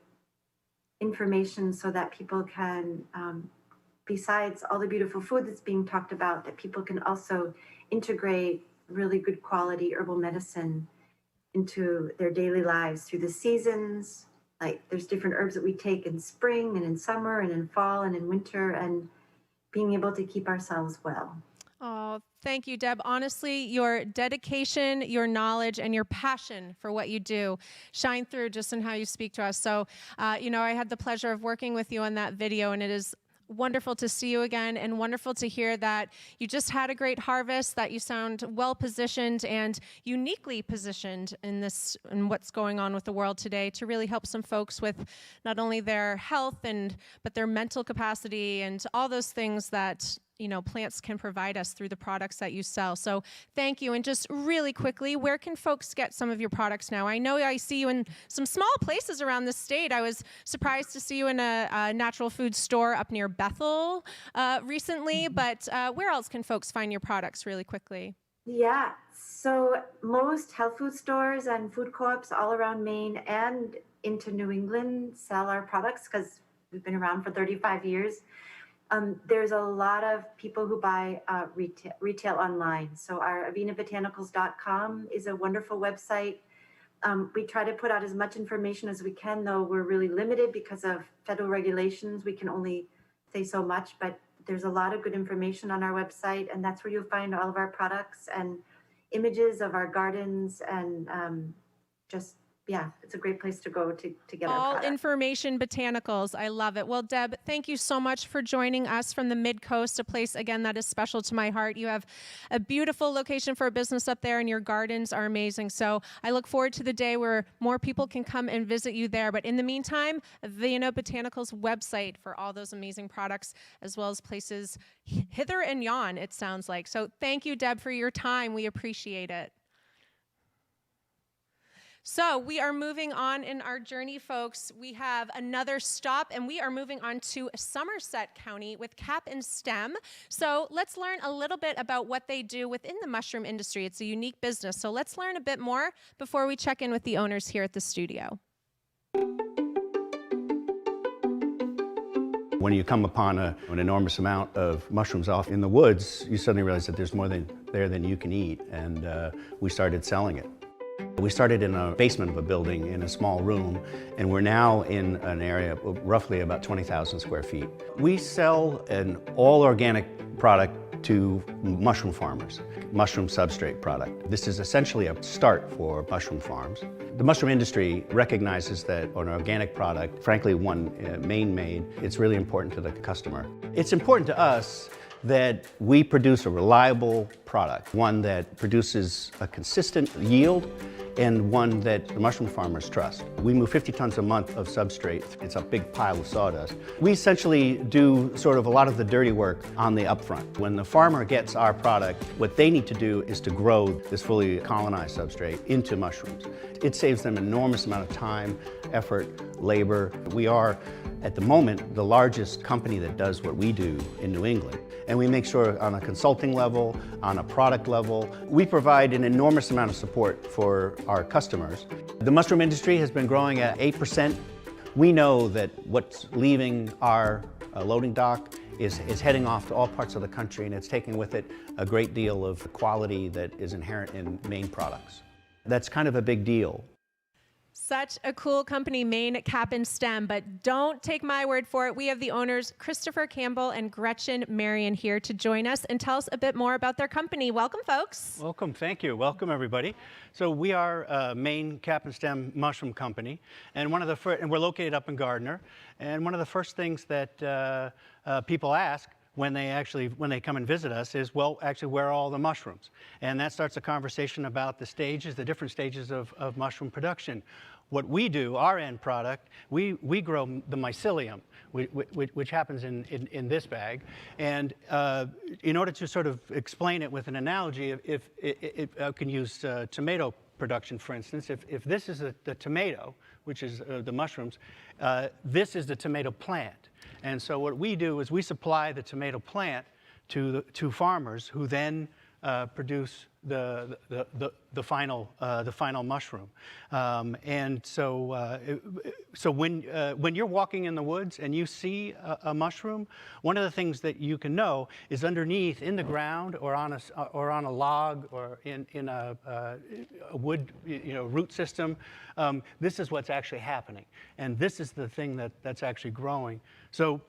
information so that people can besides all the beautiful food that's being talked about, that people can also integrate really good quality herbal medicine into their daily lives through the seasons. Like there's different herbs that we take in spring and in summer and in fall and in winter, and being able to keep ourselves well. Oh, thank you, Deb. Honestly, your dedication, your knowledge, and your passion for what you do shine through just in how you speak to us. So, you know, I had the pleasure of working with you on that video, and it is wonderful to see you again, and wonderful to hear that you just had a great harvest, that you sound well positioned and uniquely positioned in this and what's going on with the world today to really help some folks with not only their health but their mental capacity and all those things that, you know, plants can provide us through the products that you sell. So thank you. And just really quickly, where can folks get some of your products now? I know I see you in some small places around the state. I was surprised to see you in a natural food store up near Bethel recently, but where else can folks find your products really quickly? Yeah, so most health food stores and food co-ops all around Maine and into New England sell our products because we've been around for 35 years. There's a lot of people who buy retail online. So our avenavotanicals.com is a wonderful website. We try to put out as much information as we can, though we're really limited because of federal regulations. We can only say so much, but there's a lot of good information on our website, and that's where you'll find all of our products and images of our gardens and just, yeah, it's a great place to go to get our All products. information botanicals. I love it. Well, Deb, thank you so much for joining us from the Mid-Coast, a place, again, that is special to my heart. You have a beautiful location for a business up there, and your gardens are amazing. So I look forward to the day where more people can come and visit you there. But in the meantime, the Botanicals website for all those amazing products, as well as places hither and yon, it sounds like. So thank you, Deb, for your time. We appreciate it. So we are moving on in our journey, folks. We have another stop, and we are moving on to Somerset County with Cap and Stem. So let's learn a little bit about what they do within the mushroom industry. It's a unique business. So let's learn a bit more before we check in with the owners here at the studio. When you come upon an enormous amount of mushrooms off in the woods, you suddenly realize that there's more there than you can eat, and we started selling it. We started in a basement of a building in a small room, and we're now in an area of roughly about 20,000 square feet. We sell an all-organic product to mushroom farmers, mushroom substrate product. This is essentially a start for mushroom farms. The mushroom industry recognizes that an organic product, frankly one Maine-made, it's really important to the customer. It's important to us that we produce a reliable product, one that produces a consistent yield and one that the mushroom farmers trust. We move 50 tons a month of substrate. It's a big pile of sawdust. We essentially do sort of a lot of the dirty work on the upfront. When the farmer gets our product, what they need to do is to grow this fully colonized substrate into mushrooms. It saves them an enormous amount of time, effort, labor. We are, at the moment, the largest company that does what we do in New England. And we make sure on a consulting level, on a product level, we provide an enormous amount of support for our customers. The mushroom industry has been growing at 8%. We know that what's leaving our loading dock is heading off to all parts of the country, and it's taking with it a great deal of quality that is inherent in Maine products. That's kind of a big deal. Such a cool company, Maine Cap and Stem, but don't take my word for it. We have the owners, Christopher Campbell and Gretchen Marion, here to join us and tell us a bit more about their company. Welcome, folks. Welcome, thank you. Welcome, everybody. So we are Maine Cap and Stem Mushroom Company, and and we're located up in Gardner. And one of the first things that people ask when they come and visit us is, well, actually, where are all the mushrooms? And that starts a conversation about the different stages of mushroom production. What we do, our end product, we grow the mycelium, which happens in this bag. And in order to sort of explain it with an analogy, if I can use tomato production, for instance, if this is the tomato, which is the mushrooms, this is the tomato plant. And so what we do is we supply the tomato plant to farmers who then produce the final mushroom. And so when you're walking in the woods and you see a mushroom, one of the things that you can know is underneath in the ground or on a log or in a wood root system. This is what's actually happening, and this is the thing that's actually growing. So.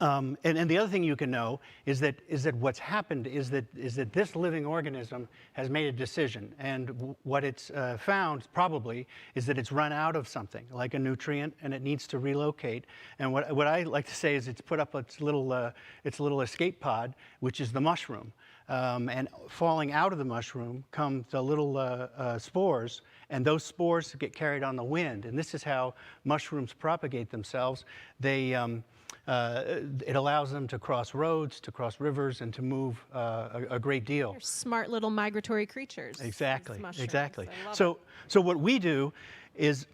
And the other thing you can know is that what's happened is that this living organism has made a decision, and what it's found probably is that it's run out of something like a nutrient, and it needs to relocate. And what I like to say is it's put up its little escape pod, which is the mushroom. And falling out of the mushroom come the little spores, and those spores get carried on the wind. And this is how mushrooms propagate themselves. It allows them to cross roads, to cross rivers, and to move a great deal. They're smart little migratory creatures. Exactly, These exactly. mushrooms. So what we do is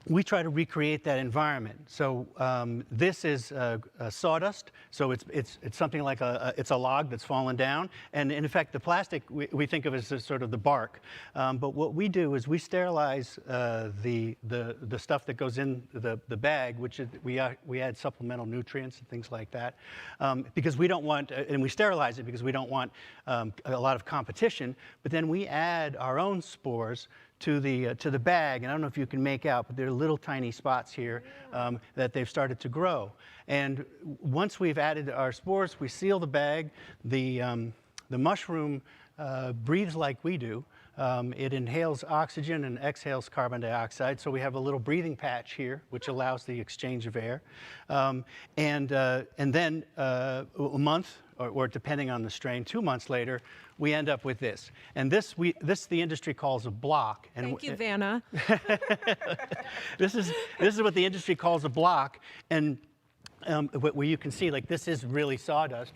we try to recreate that environment. So this is sawdust. So it's something like it's a log that's fallen down. And in fact, the plastic we think of as sort of the bark. But what we do is we sterilize the stuff that goes in the bag, which is, we add supplemental nutrients and things like that, because we don't want, and we sterilize it because we don't want a lot of competition. But then we add our own spores to the bag, and I don't know if you can make out, but there are little tiny spots here that they've started to grow. And once we've added our spores, we seal the bag. The mushroom breathes like we do. It inhales oxygen and exhales carbon dioxide, so we have a little breathing patch here, which allows the exchange of air. And then a month, or depending on the strain, 2 months later, we end up with this. And this the industry calls a block. And Thank you, Vanna. This is what the industry calls a block. And where you can see, like, this is really sawdust.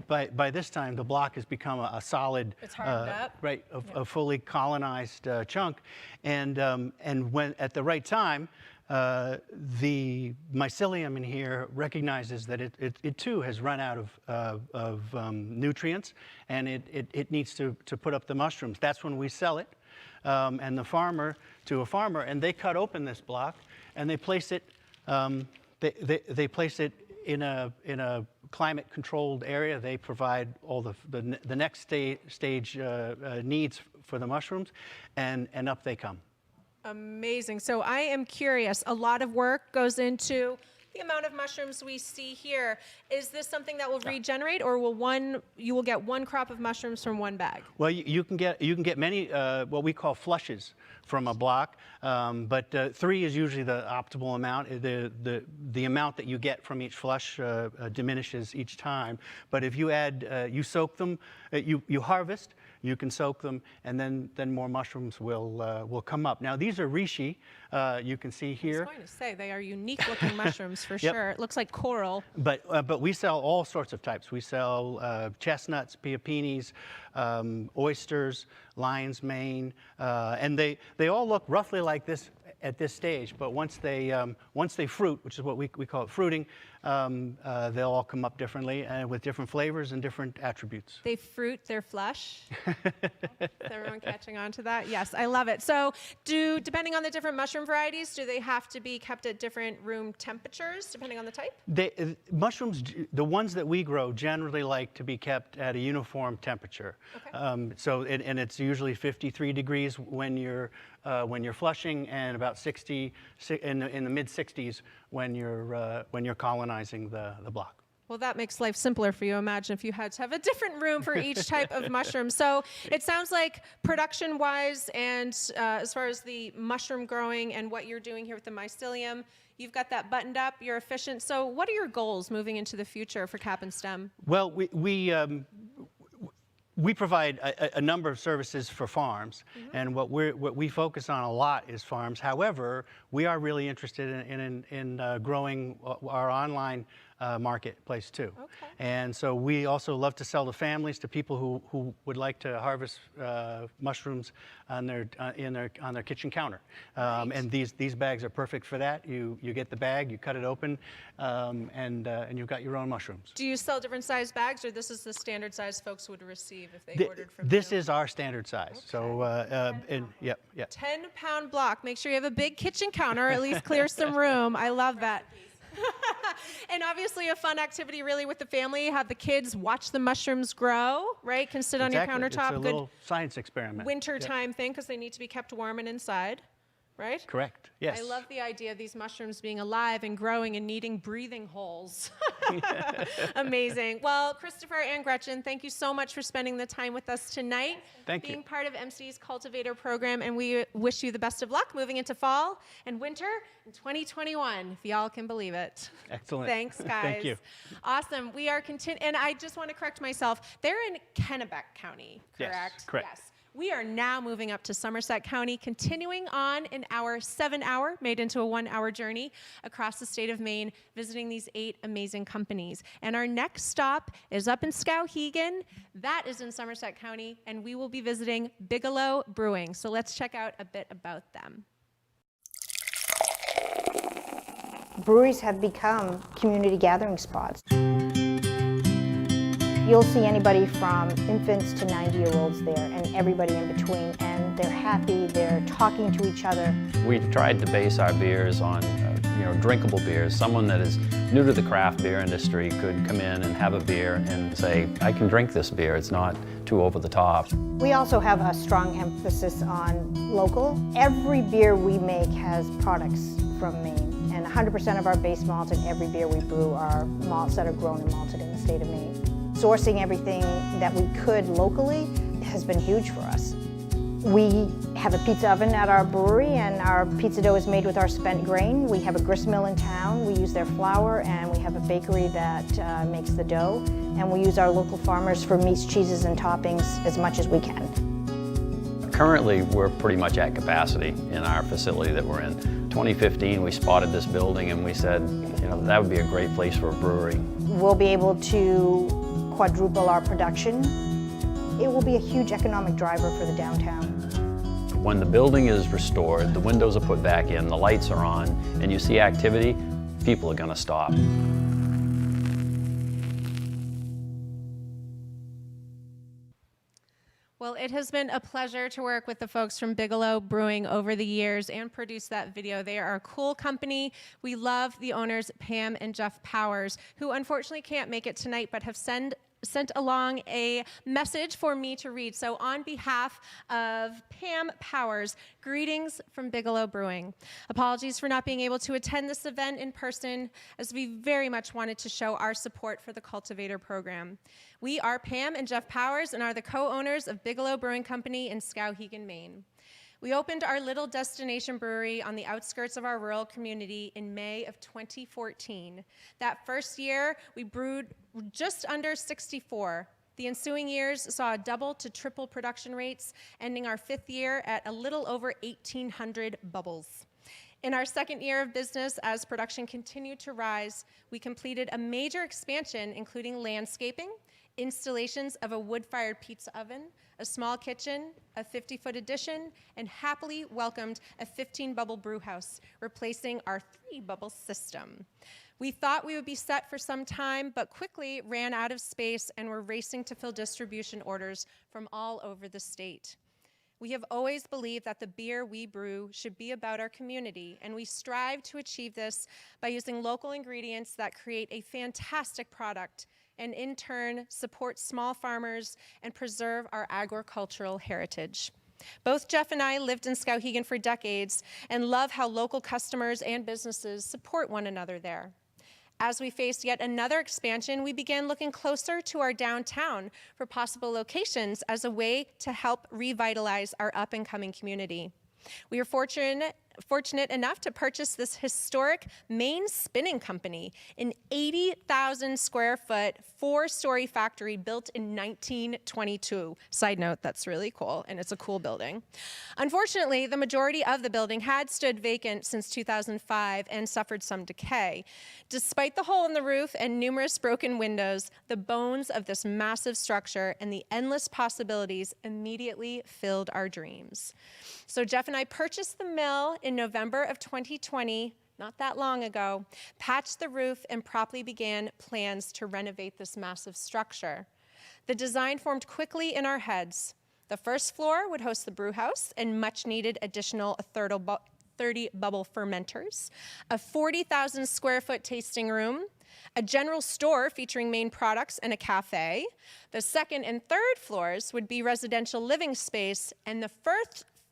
By this time, the block has become a solid, it's hardened up. Right, a fully colonized chunk. And when at the right time, the mycelium in here recognizes that it too has run out of nutrients, and it needs to put up the mushrooms. That's when we sell it, and the farmer to a farmer, and they cut open this block and they place it. They place it in a climate-controlled area. They provide all the next stage needs for the mushrooms, and up they come. Amazing. So I am curious. A lot of work goes into the amount of mushrooms we see here. Is this something that will regenerate, or you will get one crop of mushrooms from one bag? Well, you can get many what we call flushes from a block, but 3 is usually the optimal amount. The amount that you get from each flush diminishes each time. But if you add, you soak them, you harvest, you can soak them, and then more mushrooms will come up. Now these are reishi. You can see here. I was going to say they are unique-looking mushrooms for Yep. sure. It looks like coral. But we sell all sorts of types. We sell chestnuts, piapinis, oysters, lion's mane, and they all look roughly like this at this stage. But once they fruit, which is what we call it fruiting, they'll all come up differently and with different flavors and different attributes. They fruit their flesh. Is everyone catching on to that? Yes, I love it. So depending on the different mushroom varieties, do they have to be kept at different room temperatures depending on the type? Mushrooms, the ones that we grow, generally like to be kept at a uniform temperature. Okay. And it's usually 53 degrees when you're flushing, and about 60 in the mid 60s when you're colonizing the block. Well, that makes life simpler for you. Imagine if you had to have a different room for each type of mushroom. So it sounds like production-wise and as far as the mushroom growing and what you're doing here with the mycelium, you've got that buttoned up, you're efficient. So what are your goals moving into the future for Cap and Stem? Well, we provide a number of services for farms, and what we focus on a lot is farms. However, we are really interested in growing our online marketplace too. Okay. And so we also love to sell to families, to people who would like to harvest mushrooms on their kitchen counter. And these bags are perfect for that. You get the bag, you cut it open, and you've got your own mushrooms. Do you sell different size bags, or this is the standard size folks would receive if they ordered from This you? is our standard size. Okay. So, yep. 10-pound block. Make sure you have a big kitchen counter, or at least clear some room. I love that. And obviously a fun activity really with the family. Have the kids watch the mushrooms grow, right? Can sit on your countertop. It's a little science experiment. Wintertime thing, because they need to be kept warm and inside, right? Correct, yes. I love the idea of these mushrooms being alive and growing and needing breathing holes. Amazing. Well, Christopher and Gretchen, thank you so much for spending the time with us tonight. Thank you. Being part of MC's Cultivator program, and we wish you the best of luck moving into fall and winter in 2021, if y'all can believe it. Excellent. Thanks, guys. Thank you. Awesome. We are and I just want to correct myself. They're in Kennebec County, correct? Yes, correct. Yes. We are now moving up to Somerset County, continuing on in our 7-hour, made into a 1-hour journey across the state of Maine, visiting these 8 amazing companies. And our next stop is up in Skowhegan. That is in Somerset County, and we will be visiting Bigelow Brewing. So let's check out a bit about them. Breweries have become community gathering spots. You'll see anybody from infants to 90-year-olds there, and everybody in between, and they're happy, they're talking to each other. We've tried to base our beers on drinkable beers. Someone that is new to the craft beer industry could come in and have a beer and say, I can drink this beer, it's not too over the top. We also have a strong emphasis on local. Every beer we make has products from Maine, and 100% of our base malts and every beer we brew are malts that are grown and malted in the state of Maine. Sourcing everything that we could locally has been huge for us. We have a pizza oven at our brewery, and our pizza dough is made with our spent grain. We have a grist mill in town. We use their flour, and we have a bakery that makes the dough. And we use our local farmers for meats, cheeses, and toppings as much as we can. Currently, we're pretty much at capacity in our facility that we're in. 2015, we spotted this building and we said, that would be a great place for a brewery. We'll be able to quadruple our production. It will be a huge economic driver for the downtown. When the building is restored, the windows are put back in, the lights are on, and you see activity, people are going to stop. Well, it has been a pleasure to work with the folks from Bigelow Brewing over the years and produce that video. They are a cool company. We love the owners, Pam and Jeff Powers, who unfortunately can't make it tonight, but have sent along a message for me to read. So on behalf of Pam Powers, greetings from Bigelow Brewing. Apologies for not being able to attend this event in person, as we very much wanted to show our support for the Cultivator program. We are Pam and Jeff Powers and are the co-owners of Bigelow Brewing Company in Skowhegan, Maine. We opened our little destination brewery on the outskirts of our rural community in May of 2014. That first year, we brewed just under 64. The ensuing years saw a double to triple production rates, ending our 5th year at a little over 1,800 bubbles. In our 2nd year of business, as production continued to rise, we completed a major expansion, including landscaping, installations of a wood-fired pizza oven, a small kitchen, a 50-foot addition, and happily welcomed a 15-bubble brew house, replacing our 3-bubble system. We thought we would be set for some time, but quickly ran out of space and were racing to fill distribution orders from all over the state. We have always believed that the beer we brew should be about our community, and we strive to achieve this by using local ingredients that create a fantastic product and in turn support small farmers and preserve our agricultural heritage. Both Jeff and I lived in Skowhegan for decades and love how local customers and businesses support one another there. As we faced yet another expansion, we began looking closer to our downtown for possible locations as a way to help revitalize our up-and-coming community. We are fortunate fortunate enough to purchase this historic Maine spinning company, an 80,000 square foot, 4-story factory built in 1922. Side note, that's really cool, and it's a cool building. Unfortunately, the majority of the building had stood vacant since 2005 and suffered some decay. Despite the hole in the roof and numerous broken windows, the bones of this massive structure and the endless possibilities immediately filled our dreams. So Jeff and I purchased the mill in November of 2020, not that long ago, patched the roof, and promptly began plans to renovate this massive structure. The design formed quickly in our heads. The first floor would host the brew house and much needed additional 30 bubble fermenters, a 40,000 square foot tasting room, a general store featuring Maine products, and a cafe. The second and third floors would be residential living space, and the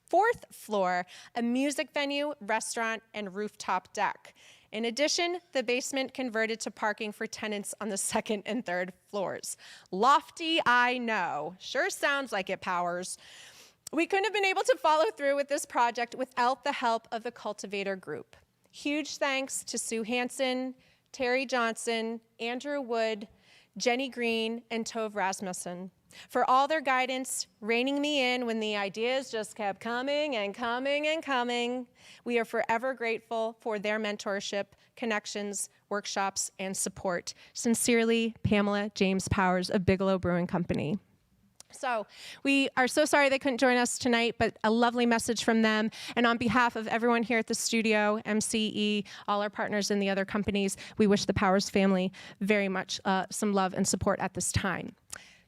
fourth floor, a music venue, restaurant, and rooftop deck. In addition, the basement converted to parking for tenants on the second and third floors. Lofty, I know. Sure sounds like it, Powers. We couldn't have been able to follow through with this project without the help of the Cultivator Group. Huge thanks to Sue Hansen, Terry Johnson, Andrew Wood, Jenny Green, and Tove Rasmussen for all their guidance, reining me in when the ideas just kept coming and coming and coming. We are forever grateful for their mentorship, connections, workshops, and support. Sincerely, Pamela James Powers of Bigelow Brewing Company. So we are so sorry they couldn't join us tonight, but a lovely message from them. And on behalf of everyone here at the studio, MCE, all our partners in the other companies, we wish the Powers family very much some love and support at this time.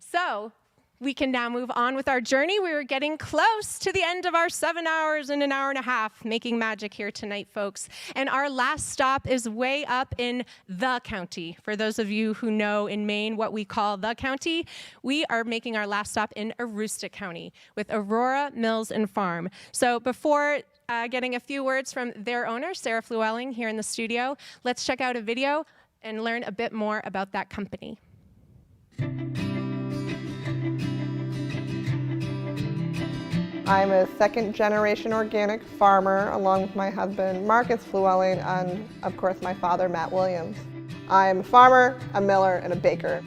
So we can now move on with our journey. We are getting close to the end of our 7 hours and an hour and a half making magic here tonight, folks. And our last stop is way up in the county. For those of you who know in Maine what we call the county, we are making our last stop in Aroostook County with Aurora Mills and Farm. So before getting a few words from their owner, Sarah Flewelling, here in the studio, let's check out a video and learn a bit more about that company. I'm a second-generation organic farmer, along with my husband, Marcus Flewelling, and, of course, my father, Matt Williams. I'm a farmer, a miller, and a baker.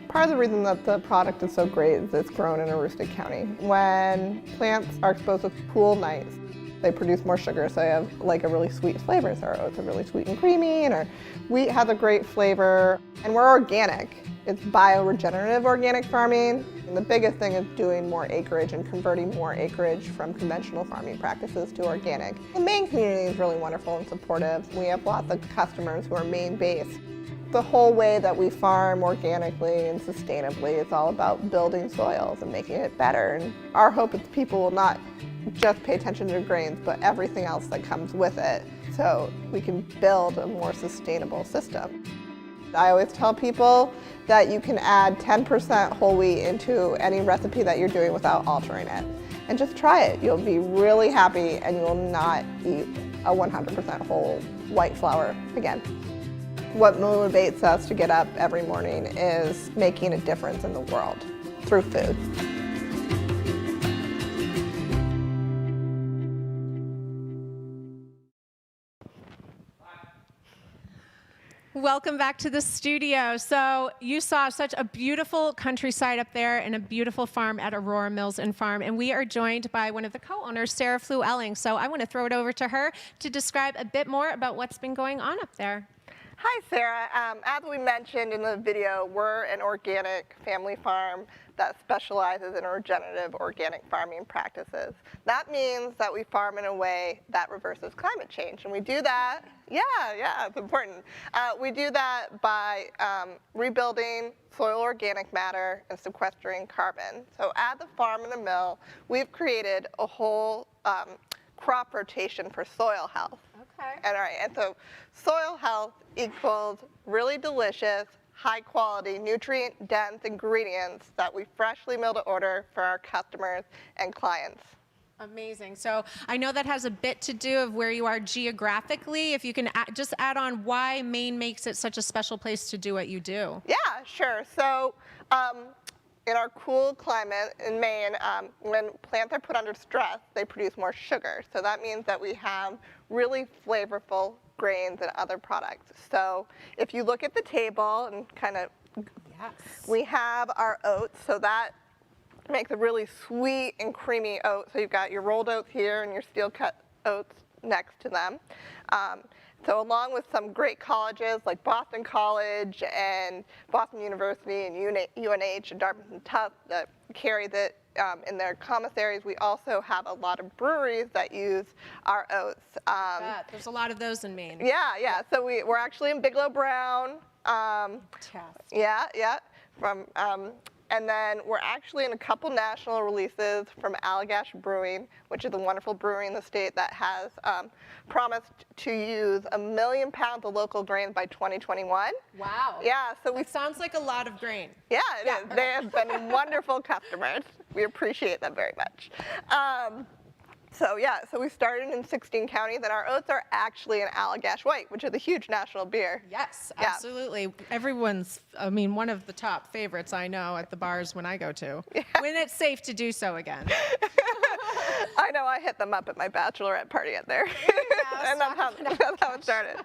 Part of the reason that the product is so great is it's grown in Aroostook County. When plants are exposed to cool nights, they produce more sugar, so they have like a really sweet flavor. So our oats are really sweet and creamy, and our wheat has a great flavor. And we're organic. It's bioregenerative organic farming. And the biggest thing is doing more acreage and converting more acreage from conventional farming practices to organic. The Maine community is really wonderful and supportive. We have lots of customers who are Maine-based. The whole way that we farm organically and sustainably is all about building soils and making it better. And our hope is people will not just pay attention to grains, but everything else that comes with it, so we can build a more sustainable system. I always tell people that you can add 10% whole wheat into any recipe that you're doing without altering it. And just try it. You'll be really happy and you will not eat a 100% whole white flour again. What motivates us to get up every morning is making a difference in the world through food. Welcome back to the studio. So you saw such a beautiful countryside up there and a beautiful farm at Aurora Mills and Farm. And we are joined by one of the co-owners, Sarah Flewelling. So I want to throw it over to her to describe a bit more about what's been going on up there. Hi, Sarah. As we mentioned in the video, we're an organic family farm that specializes in regenerative organic farming practices. That means that we farm in a way that reverses climate change. And we do that, yeah, it's important. We do that by rebuilding soil organic matter and sequestering carbon. So at the farm and the mill, we've created a whole crop rotation for soil health. Okay. And so soil health equals really delicious, high quality, nutrient dense ingredients that we freshly mill to order for our customers and clients. Amazing. So I know that has a bit to do of where you are geographically. If you can just add on why Maine makes it such a special place to do what you do. Yeah, sure. So in our cool climate in Maine, when plants are put under stress, they produce more sugar. So that means that we have really flavorful grains and other products. So if you look at the table and kind of, we have our oats. So that makes a really sweet and creamy oat. So you've got your rolled oats here and your steel cut oats next to them. So along with some great colleges like Boston College and Boston University and UNH and Dartmouth and Tufts that carry that in their commissaries, we also have a lot of breweries that use our oats. There's a lot of those in Maine. Yeah. So we're actually in Bigelow Brown. Yeah. And then we're actually in a couple national releases from Allagash Brewing, which is a wonderful brewery in the state that has promised to use 1 million pounds of local grains by 2021. Wow. Yeah, so it sounds like a lot of grain. Yeah, it is. They have been wonderful customers. We appreciate them very much. So we started in 16 counties, and our oats are actually an Allagash White, which is a huge national beer. Yes, absolutely. Everyone's, one of the top favorites I know at the bars when I go to. Yeah. When it's safe to do so again. I know, I hit them up at my bachelorette party out there. And that's how it started.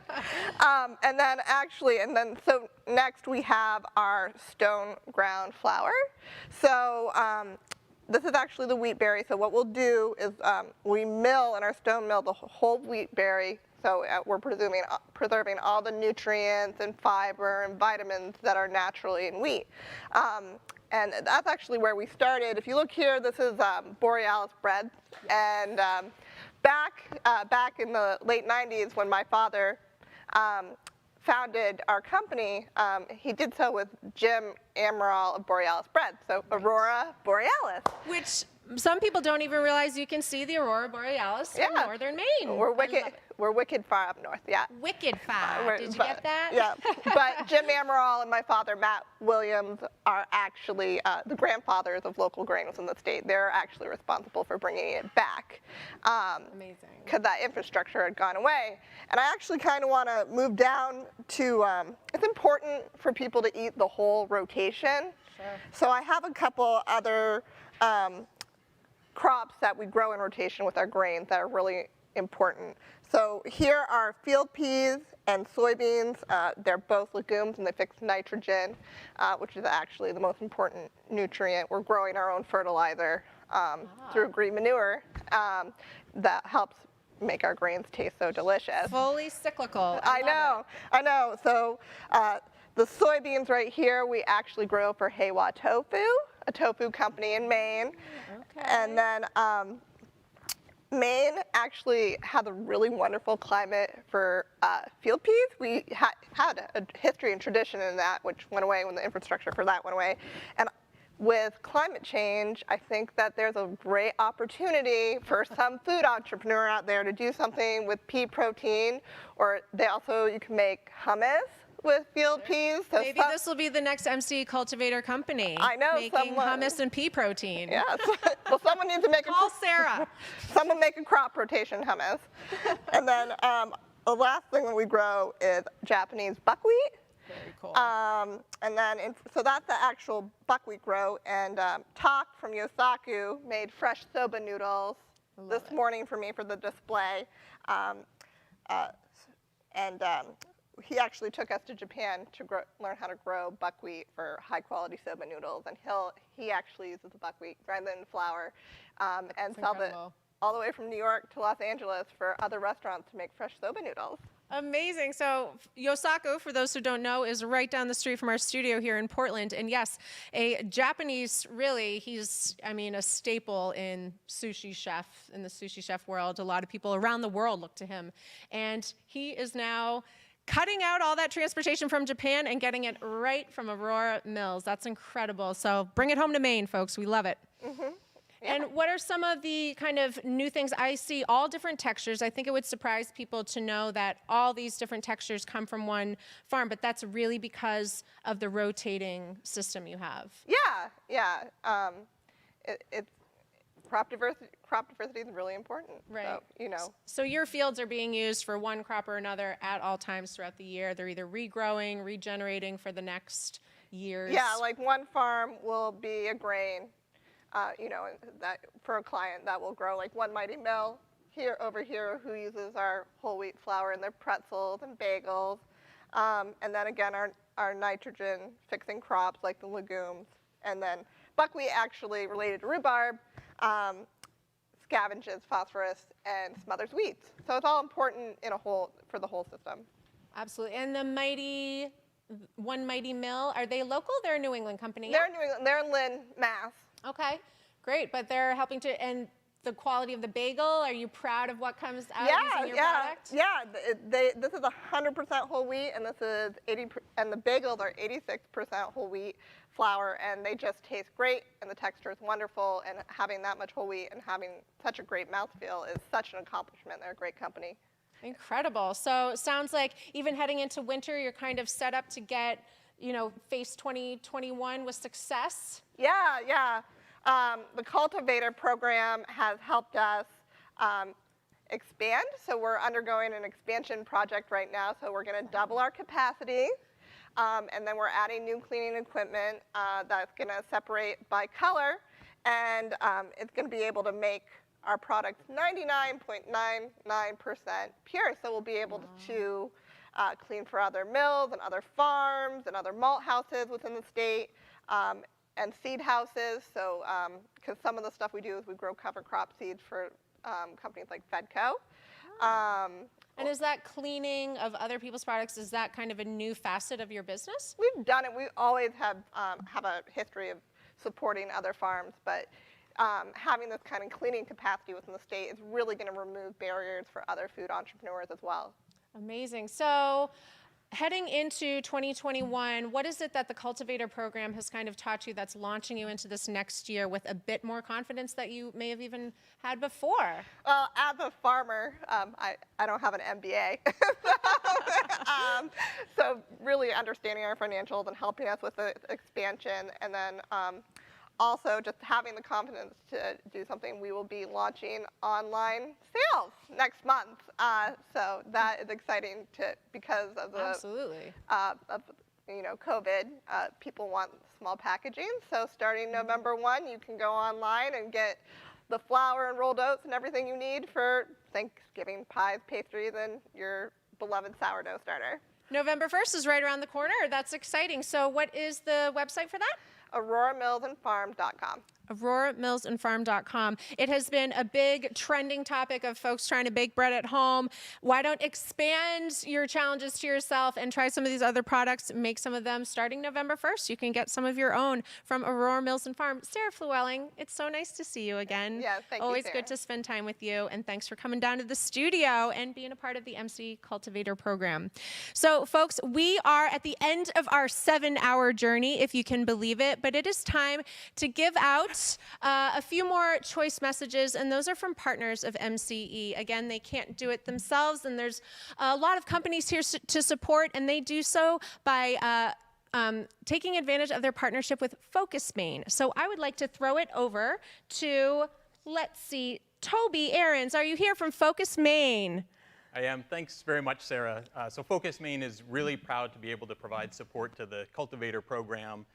So next we have our stone ground flour. So this is actually the wheat berry. So what we'll do is we mill in our stone mill the whole wheat berry. So we're preserving all the nutrients and fiber and vitamins that are naturally in wheat. And that's actually where we started. If you look here, this is Borealis bread. And back in the late 90s when my father founded our company, he did so with Jim Amaral of Borealis Bread, so Aurora Borealis. Which some people don't even realize you can see the Aurora Borealis in northern Maine. We're wicked far up north, yeah. Wicked far. Did you get that? Yeah, but Jim Amaral and my father, Matt Williams, are actually the grandfathers of local grains in the state. They're actually responsible for bringing it back. Amazing. Because that infrastructure had gone away. And I actually kind of want to move down to, it's important for people to eat the whole rotation. Sure. So I have a couple other crops that we grow in rotation with our grains that are really important. So here are field peas and soybeans. They're both legumes and they fix nitrogen, which is actually the most important nutrient. We're growing our own fertilizer through green manure that helps make our grains taste so delicious. Fully cyclical. I know. So the soybeans right here, we actually grow for Heiwa Tofu, a tofu company in Maine. Okay. And then Maine actually has a really wonderful climate for field peas. We had a history and tradition in that, which went away when the infrastructure for that went away. And with climate change, I think that there's a great opportunity for some food entrepreneur out there to do something with pea protein, or you can make hummus with field peas. So maybe this will be the next MC Cultivator company. I know, making hummus and pea protein. Yes. Well, someone needs to make Call Sarah. Someone make a crop rotation hummus. And then the last thing that we grow is Japanese buckwheat. Very cool. And then, so that's the actual buckwheat grow. And Tak from Yosaku made fresh soba noodles this morning for me for the display. He actually took us to Japan to learn how to grow buckwheat for high quality soba noodles. And he actually uses the buckwheat, grind it into flour, and sells it all the way from New York to Los Angeles for other restaurants to make fresh soba noodles. Amazing. So Yosaku, for those who don't know, is right down the street from our studio here in Portland. And yes, a Japanese, really, he's, a staple in the sushi chef world. A lot of people around the world look to him. And he is now cutting out all that transportation from Japan and getting it right from Aurora Mills. That's incredible. So bring it home to Maine, folks. We love it. Mm-hmm. Yeah. And what are some of the kind of new things? I see all different textures. I think it would surprise people to know that all these different textures come from one farm, but that's really because of the rotating system you have. Yeah. Crop diversity is really important. Right. So, So your fields are being used for one crop or another at all times throughout the year. They're either regrowing, regenerating for the next years? Yeah, like one farm will be a grain, you know, that for a client that will grow like one mighty mill here over here who uses our whole wheat flour in their pretzels and bagels. And then again, our nitrogen fixing crops like the legumes. And then buckwheat actually related to rhubarb, scavenges phosphorus and smothers weeds. So it's all important in a whole, for the whole system. Absolutely. And the One Mighty Mill, are they local? They're a New England company. They're in New England. They're in Lynn, Mass. Okay, great. But they're helping to, and the quality of the bagel, are you proud of what comes out using your product? Yeah, this is 100% whole wheat, and this is 80%, and the bagels are 86% whole wheat flour, and they just taste great, and the texture is wonderful, and having that much whole wheat and having such a great mouthfeel is such an accomplishment. They're a great company. Incredible. So it sounds like even heading into winter, you're kind of set up to get, you know, face 2021 with success. Yeah. The Cultivator program has helped us expand. So we're undergoing an expansion project right now. So we're going to double our capacity. And then we're adding new cleaning equipment that's going to separate by color. And it's going to be able to make our product 99.99% pure. So we'll be able to clean for other mills and other farms and other malt houses within the state. And seed houses, so because some of the stuff we do is we grow cover crop seeds for companies like Fedco. And is that cleaning of other people's products, is that kind of a new facet of your business? We've done it. We always have a history of supporting other farms, but having this kind of cleaning capacity within the state is really going to remove barriers for other food entrepreneurs as well. Amazing. So heading into 2021, what is it that the Cultivator program has kind of taught you that's launching you into this next year with a bit more confidence that you may have even had before? Well, as a farmer, I don't have an MBA. So really understanding our financials and helping us with the expansion, and then also just having the confidence to do something. We will be launching online sales next month. So that is exciting because of the Absolutely. COVID. People want small packaging. So starting November 1, you can go online and get the flour and rolled oats and everything you need for Thanksgiving pies, pastries, and your beloved sourdough starter. November 1st is right around the corner. That's exciting. So what is the website for that? AuroraMillsandFarm.com. AuroraMillsandFarm.com. It has been a big trending topic of folks trying to bake bread at home. Why don't expand your challenges to yourself and try some of these other products, make some of them starting November 1st. You can get some of your own from Aurora Mills and Farm. Sarah Flewelling, it's so nice to see you again. Yes, thank you, Always Sarah. good to spend time with you, and thanks for coming down to the studio and being a part of the MC Cultivator program. So folks, we are at the end of our 7-hour journey, if you can believe it, but it is time to give out a few more choice messages, and those are from partners of MCE. Again, they can't do it themselves, and there's a lot of companies here to support, and they do so by taking advantage of their partnership with Focus Maine. So I would like to throw it over to, let's see, Toby Ahrens. Are you here from Focus Maine? I am. Thanks very much, Sarah. So Focus Maine is really proud to be able to provide support to the Cultivator program.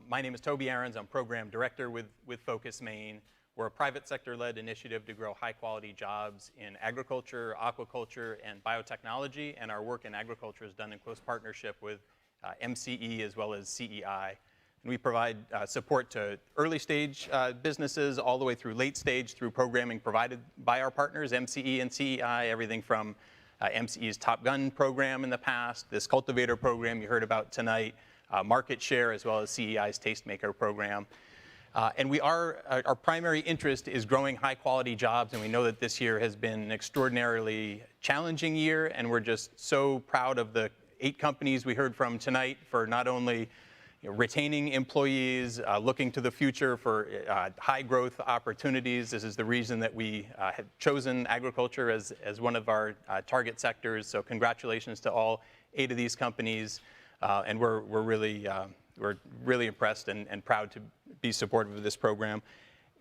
My name is Toby Ahrens. I'm Program Director with Focus Maine. We're a private sector-led initiative to grow high-quality jobs in agriculture, aquaculture, and biotechnology, and our work in agriculture is done in close partnership with MCE as well as CEI. And we provide support to early-stage businesses all the way through late-stage through programming provided by our partners, MCE and CEI, everything from MCE's Top Gun program in the past, this Cultivator program you heard about tonight, Market Share, as well as CEI's Tastemaker program. And our primary interest is growing high quality jobs, and we know that this year has been an extraordinarily challenging year, and we're just so proud of the 8 companies we heard from tonight for not only retaining employees, looking to the future for high growth opportunities. This is the reason that we have chosen agriculture as one of our target sectors. So congratulations to all 8 of these companies. And we're really impressed and proud to be supportive of this program.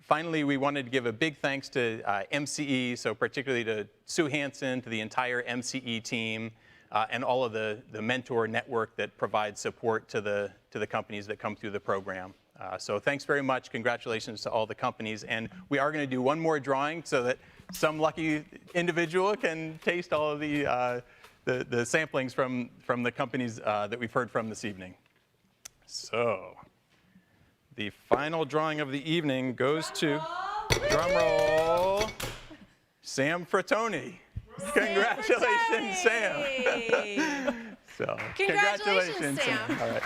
Finally, we wanted to give a big thanks to MCE, so particularly to Sue Hansen, to the entire MCE team. and all of the mentor network that provides support to the companies that come through the program. So thanks very much. Congratulations to all the companies. And we are going to do one more drawing so that some lucky individual can taste all of the samplings from the companies that we've heard from this evening. So the final drawing of the evening goes to, drum roll, Sam Frattoni. Congratulations, Sam. So, Congratulations, Sam. All right.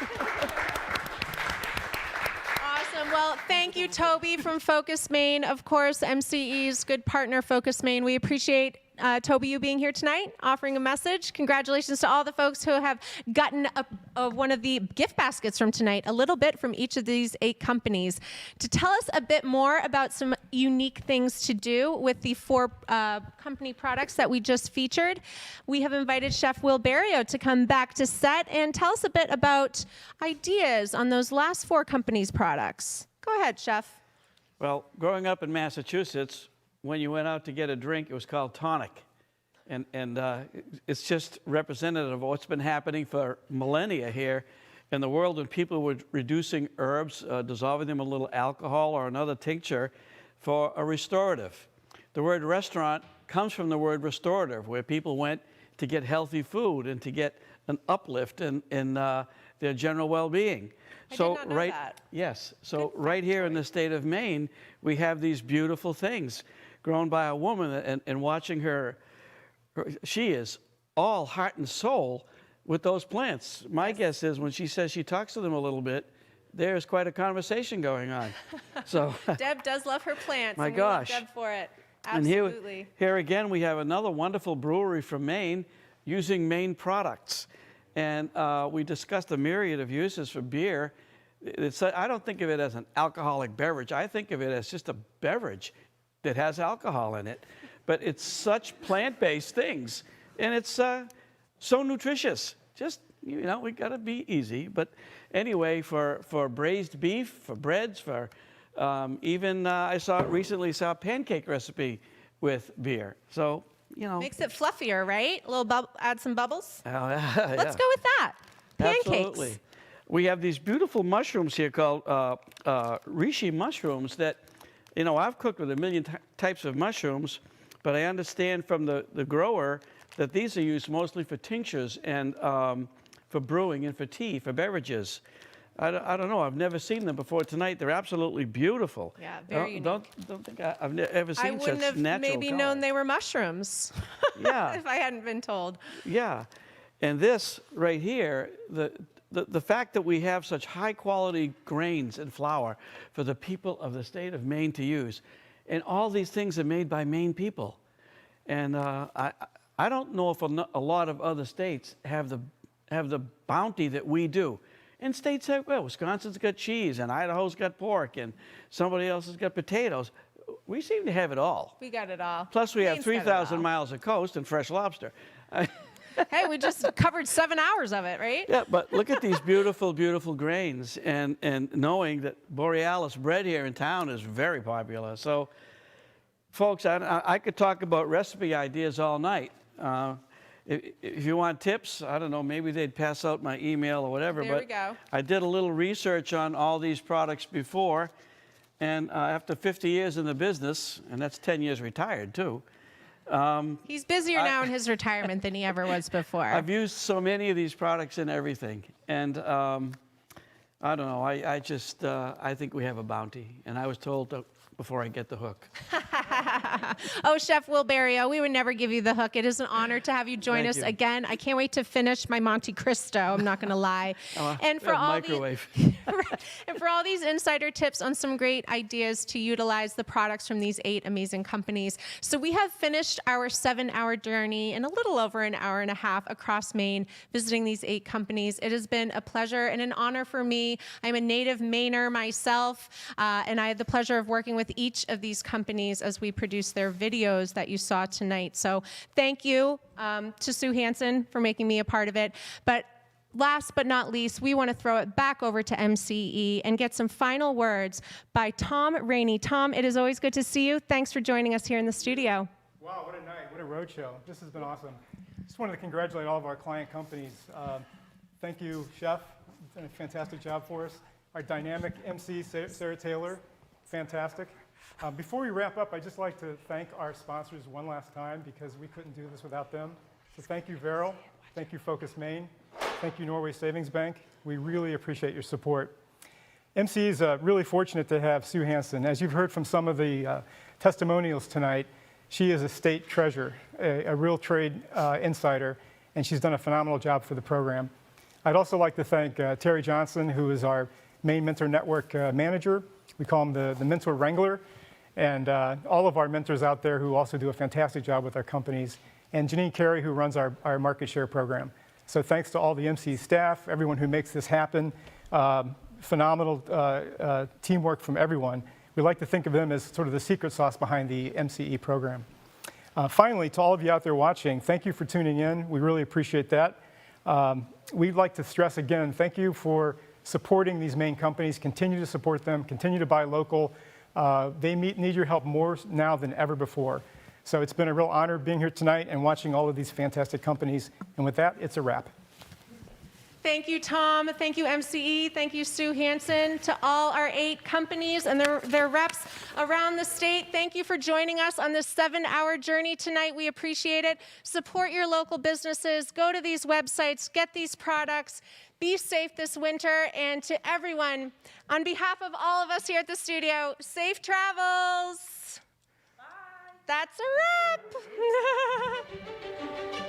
Awesome. Well, thank you, Toby from Focus Maine. Of course, MCE's good partner, Focus Maine. We appreciate Toby, you being here tonight, offering a message. Congratulations to all the folks who have gotten one of the gift baskets from tonight, a little bit from each of these 8 companies. To tell us a bit more about some unique things to do with the 4 company products that we just featured, we have invited Chef Will Barrio to come back to set and tell us a bit about ideas on those last 4 companies' products. Go ahead, Chef. Well, growing up in Massachusetts, when you went out to get a drink, it was called tonic. And it's just representative of what's been happening for millennia here in the world when people were reducing herbs, dissolving them in a little alcohol or another tincture for a restorative. The word restaurant comes from the word restorative, where people went to get healthy food and to get an uplift in their general well-being. I did not know that. Yes. So right here in the state of Maine, we have these beautiful things grown by a woman, and watching her, she is all heart and soul with those plants. My guess is when she says she talks to them a little bit, there's quite a conversation going on. So Deb does love her plants. My and gosh. We love Deb for it. And Absolutely. here again, we have another wonderful brewery from Maine using Maine products. And we discussed a myriad of uses for beer. I don't think of it as an alcoholic beverage. I think of it as just a beverage that has alcohol in it. But it's such plant-based things. And it's so nutritious. Just, you know, we got to be easy. But anyway, for braised beef, for breads, for even I recently saw a pancake recipe with beer. So, you know. Makes it fluffier, right? A little add some bubbles. Yeah. Let's go with that. Pancakes. Absolutely. We have these beautiful mushrooms here called reishi mushrooms that, you know, I've cooked with a million types of mushrooms, but I understand from the grower that these are used mostly for tinctures and for brewing and for tea, for beverages. I don't know. I've never seen them before tonight. They're absolutely beautiful. Yeah, very unique. Don't think I've ever seen I such wouldn't have natural maybe color. known they were mushrooms. Yeah. If I hadn't been told. Yeah. And this right here, the fact that we have such high quality grains and flour for the people of the state of Maine to use, and all these things are made by Maine people. And I don't know if a lot of other states have the bounty that we do. And states have, well, Wisconsin's got cheese, and Idaho's got pork, and somebody else has got potatoes. We seem to have it all. We got it all. Plus, we have Maine's got it 3,000 all. miles of coast and fresh lobster. Hey, we just covered 7 hours of it, right? Yeah, but look at these beautiful, beautiful grains, and knowing that Borealis bread here in town is very popular. So, folks, I could talk about recipe ideas all night. If you want tips, I don't know, maybe they'd pass out my email or whatever. There we go. I did a little research on all these products before, and after 50 years in the business, and that's 10 years retired too. He's busier now in his retirement than he ever was before. I've used so many of these products in everything, and I don't know, I think we have a bounty, and I was told before I get the hook. Oh, Chef Will Barrio, we would never give you the hook. It is an honor to have you join Thank us you. again. I can't wait to finish my Monte Cristo. I'm not going to lie. And for all microwave. and for all these insider tips on some great ideas to utilize the products from these 8 amazing companies. So we have finished our 7-hour journey in a little over an hour and a half across Maine, visiting these 8 companies. It has been a pleasure and an honor for me. I'm a native Mainer myself, and I had the pleasure of working with each of these companies as we produce their videos that you saw tonight. So thank you to Sue Hansen for making me a part of it. But last but not least, we want to throw it back over to MCE and get some final words by Tom Rainey. Tom, it is always good to see you. Thanks for joining us here in the studio. Wow, what a night, what a road show. This has been awesome. Just wanted to congratulate all of our client companies. Thank you, Chef. You've done a fantastic job for us. Our dynamic MC, Sarah Taylor, fantastic. Before we wrap up, I'd just like to thank our sponsors one last time because we couldn't do this without them. So thank you, Veril. Thank you, Focus Maine. Thank you, Norway Savings Bank. We really appreciate your support. MCE is really fortunate to have Sue Hansen. As you've heard from some of the testimonials tonight, she is a state treasurer, a real trade insider, and she's done a phenomenal job for the program. I'd also like to thank Terry Johnson, who is our Maine Mentor Network manager. We call him the Mentor Wrangler. And all of our mentors out there who also do a fantastic job with our companies. And Janine Carey, who runs our market share program. So thanks to all the MCE staff, everyone who makes this happen. Phenomenal teamwork from everyone. We like to think of them as sort of the secret sauce behind the MCE program. Finally, to all of you out there watching, thank you for tuning in. We really appreciate that. We'd like to stress again, thank you for supporting these Maine companies. Continue to support them. Continue to buy local. They need your help more now than ever before. So it's been a real honor being here tonight and watching all of these fantastic companies. And with that, it's a wrap. Thank you, Tom. Thank you, MCE. Thank you, Sue Hansen. To all our 8 companies and their reps around the state, thank you for joining us on this 7-hour journey tonight. We appreciate it. Support your local businesses. Go to these websites. Get these products. Be safe this winter. And to everyone, on behalf of all of us here at the studio, safe travels. Bye. That's a wrap.